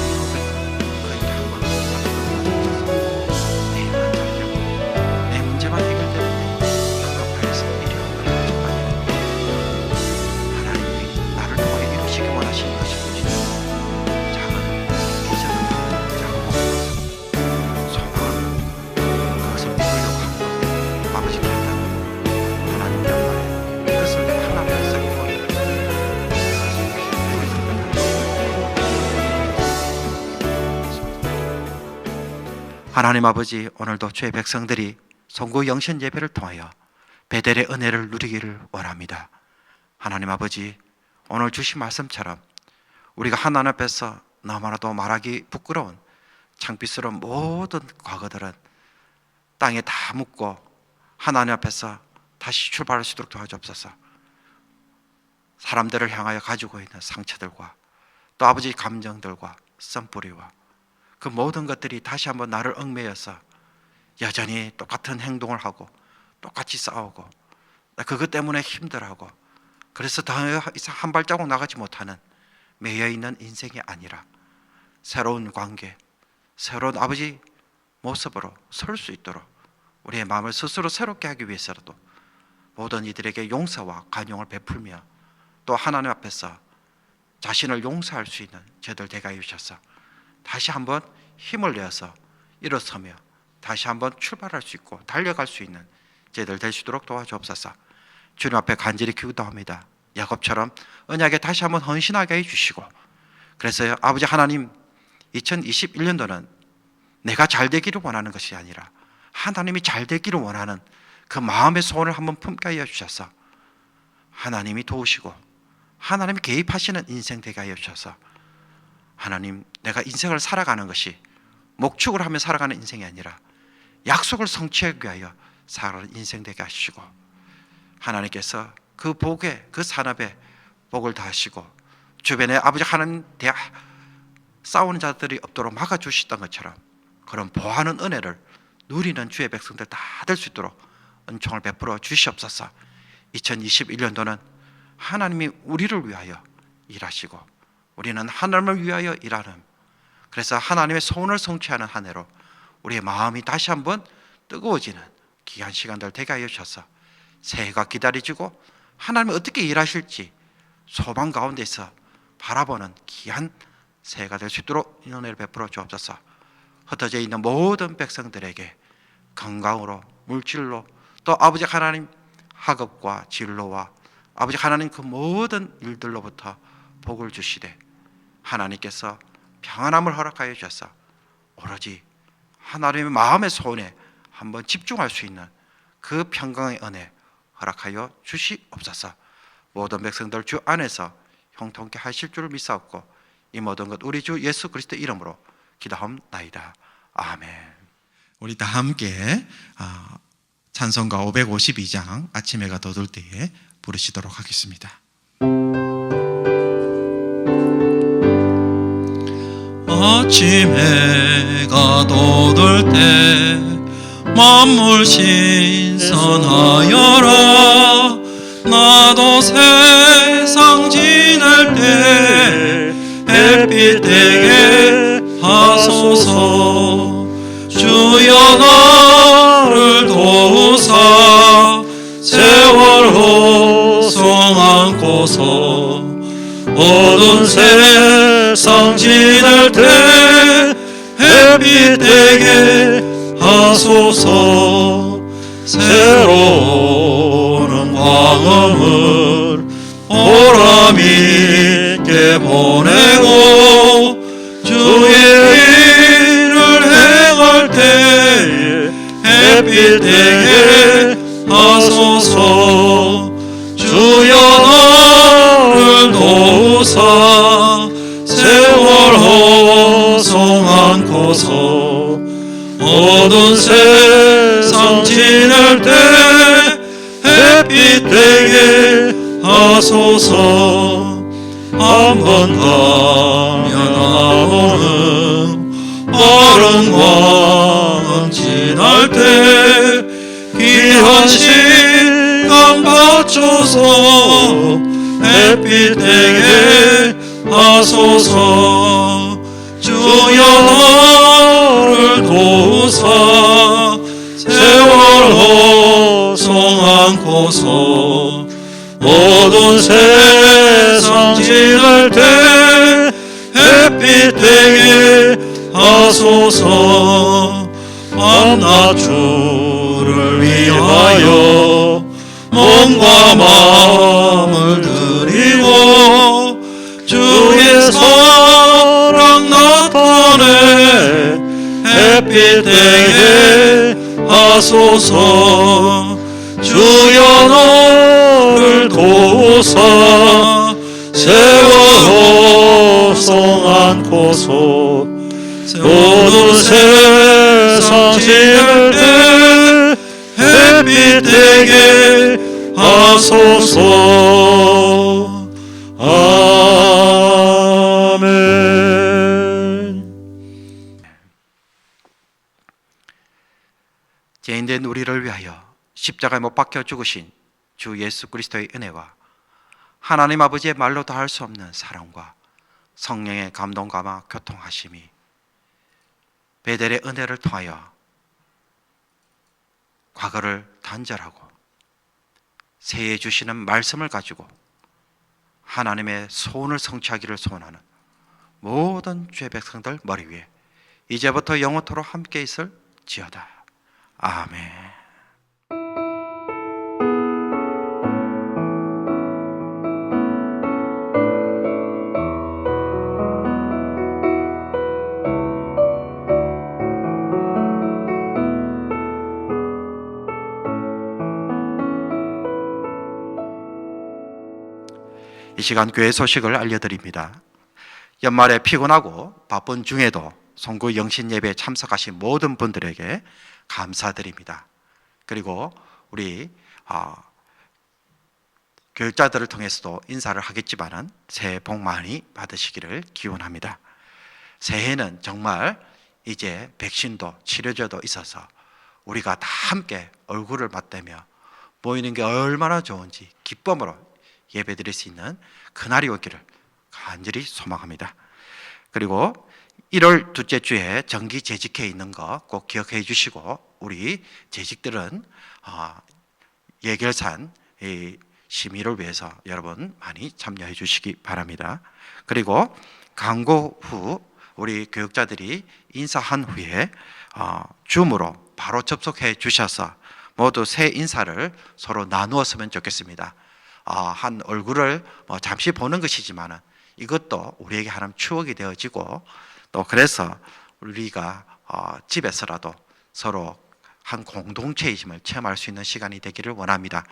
그에게 한번 사주셔서 내 힘만 잘하려고 내 문제만 해결되는 역할에서 일이 없는 하나님이 나를 통해 이루시기 원하시는 것이 무엇이든 작은 비전을 작은 목표를 소망을 그것을 이루려고 하는 아버지 결단 하나님 영광에 이것을 하나님 아버지, 오늘도 주의 백성들이 송구 영신 예배를 통하여 베델의 은혜를 누리기를 원합니다. 하나님 아버지, 오늘 주신 말씀처럼 우리가 하나님 앞에서 너무나도 말하기 부끄러운 창피스러운 모든 과거들은 땅에 다 묻고 하나님 앞에서 다시 출발할 수 있도록 도와주옵소서. 사람들을 향하여 가지고 있는 상처들과 또 아버지 감정들과 썸뿌리와 그 모든 것들이 다시 한번 나를 얽매여서 여전히 똑같은 행동을 하고 똑같이 싸우고 그것 때문에 힘들어하고 그래서 더 이상 한 발자국 나가지 못하는 매여있는 인생이 아니라 새로운 관계, 새로운 아버지 모습으로 설 수 있도록 우리의 마음을 스스로 새롭게 하기 위해서라도 모든 이들에게 용서와 관용을 베풀며 또 하나님 앞에서 자신을 용서할 수 있는 저희들 되게 하여 주셔서 다시 한번 힘을 내어서 일어서며 다시 한번 출발할 수 있고 달려갈 수 있는 저희들 될 수 있도록 도와주옵소서. 주님 앞에 간절히 기도합니다. 야곱처럼 언약에 다시 한번 헌신하게 해주시고, 그래서 아버지 하나님 2021년도는 내가 잘 되기를 원하는 것이 아니라 하나님이 잘 되기를 원하는 그 마음의 소원을 한번 품게 하여 주셔서 하나님이 도우시고 하나님이 개입하시는 인생 되게 하여 주셔서, 하나님 내가 인생을 살아가는 것이 목축을 하며 살아가는 인생이 아니라 약속을 성취하기 위하여 살아가는 인생 되게 하시고, 하나님께서 그 복에 그 산업에 복을 다하시고 주변에 아버지 하나님 대하 싸우는 자들이 없도록 막아주시던 것처럼 그런 보하는 은혜를 누리는 주의 백성들 다 될 수 있도록 은총을 베풀어 주시옵소서. 2021년도는 하나님이 우리를 위하여 일하시고 우리는 하나님을 위하여 일하는, 그래서 하나님의 소원을 성취하는 한 해로 우리의 마음이 다시 한번 뜨거워지는 귀한 시간들 되게 하여 주셔서 새해가 기다려지고 하나님이 어떻게 일하실지 소망 가운데서 바라보는 귀한 새해가 될 수 있도록 은혜를 베풀어 주옵소서. 흩어져 있는 모든 백성들에게 건강으로 물질로 또 아버지 하나님 학업과 진로와 아버지 하나님 그 모든 일들로부터 복을 주시되 하나님께서 평안함을 허락하여 주셔서 오로지 하나님의 마음의 소원에 한번 집중할 수 있는 그 평강의 은혜 허락하여 주시옵소서. 모든 백성들 주 안에서 형통케 하실 줄을 믿사옵고 이 모든 것 우리 주 예수 그리스도 이름으로 기도하옵나이다. 아멘. 우리 다 함께 찬송가 552장 아침 해가 돋을 때에 부르시도록 하겠습니다. 아침 해가 돋을 때 만물 신선하여라. 나도 세상 지낼 때 햇빛 되게 하소서. 주여 나를 도우사 세월 호송 안고서 어두운 세상 지낼 때 햇빛 되게 하소서. 새로운 광음을 보람있게 보내고 주의 일을 행할 때에 햇빛 되게 하소서. 주여 나를 도우사 세월 호송 안고서 어두운 세상 지낼 때 햇빛 되게 하소서. 한번 가면 나오는 빠른 광음 지날 때 귀한 시간 바쳐서 햇빛 되게 하소서. 주여 나를 도우사 세월 호송 안고서 어두운 세상 지날 때 햇빛 되게 하소서. 밤낮 주를 위하여 몸과 마음을 드리고 주의 사랑 나타내 햇빛 되게 하소서. 주여 나를 도우사 세월 호송 안고서 어두운 세상 지낼 때 햇빛 되게 하소서. 아멘. 죄인된 우리를 위하여 십자가에 못 박혀 죽으신 주 예수 그리스도의 은혜와 하나님 아버지의 말로 다할 수 없는 사랑과 성령의 감동감화 교통하심이 베델의 은혜를 통하여 과거를 단절하고 새해 주시는 말씀을 가지고 하나님의 소원을 성취하기를 소원하는 모든 주의 백성들 머리 위에 이제부터 영원토록 함께 있을지어다. 아멘. 이 시간 교회 소식을 알려드립니다. 연말에 피곤하고 바쁜 중에도 송구 영신 예배에 참석하신 모든 분들에게 감사드립니다. 그리고 우리 교육자들을 통해서도 인사를 하겠지만은 새해 복 많이 받으시기를 기원합니다. 새해는 정말 이제 백신도 치료제도 있어서 우리가 다 함께 얼굴을 맞대며 모이는 게 얼마나 좋은지 기쁨으로 예배드릴 수 있는 그날이 오기를 간절히 소망합니다. 그리고 1월 둘째 주에 정기 재직회 있는 거 꼭 기억해 주시고 우리 재직들은 예결산 심의를 위해서 여러분 많이 참여해 주시기 바랍니다. 그리고 강고 후 우리 교육자들이 인사한 후에 줌으로 바로 접속해 주셔서 모두 새 인사를 서로 나누었으면 좋겠습니다. 한 얼굴을 잠시 보는 것이지만 이것도 우리에게 하나님 추억이 되어지고 또 그래서 우리가 집에서라도 서로 한 공동체이심을 체험할 수 있는 시간이 되기를 원합니다.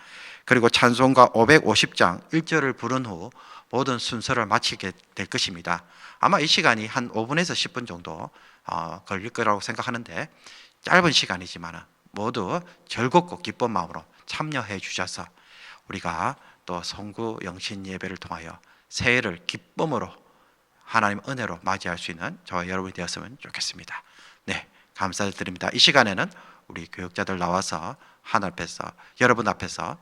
그리고 찬송가 550장 1절을 부른 후 모든 순서를 마치게 될 것입니다. 아마 이 시간이 한 5분에서 10분 정도 걸릴 거라고 생각하는데 짧은 시간이지만 모두 즐겁고 기쁜 마음으로 참여해 주셔서 우리가 또 송구 영신 예배를 통하여 새해를 기쁨으로 하나님 은혜로 맞이할 수 있는 저와 여러분이 되었으면 좋겠습니다. 네, 감사드립니다. 이 시간에는 우리 교육자들 나와서 하나님 앞에서 여러분 앞에서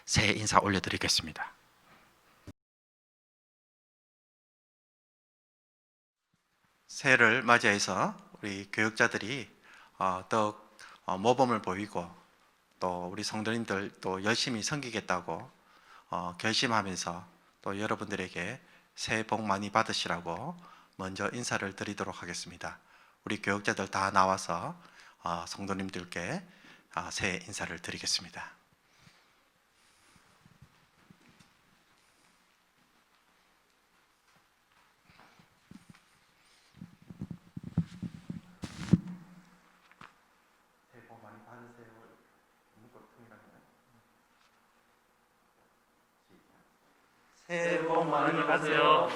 새해 인사 올려드리겠습니다. 새해를 맞이해서 우리 교육자들이 더욱 모범을 보이고 또 우리 성도님들 또 열심히 섬기겠다고 결심하면서 또 여러분들에게 새해 복 많이 받으시라고 먼저 인사를 드리도록 하겠습니다. 우리 교육자들 다 나와서 성도님들께 새해 인사를 드리겠습니다. 새해 복 많이 받으세요.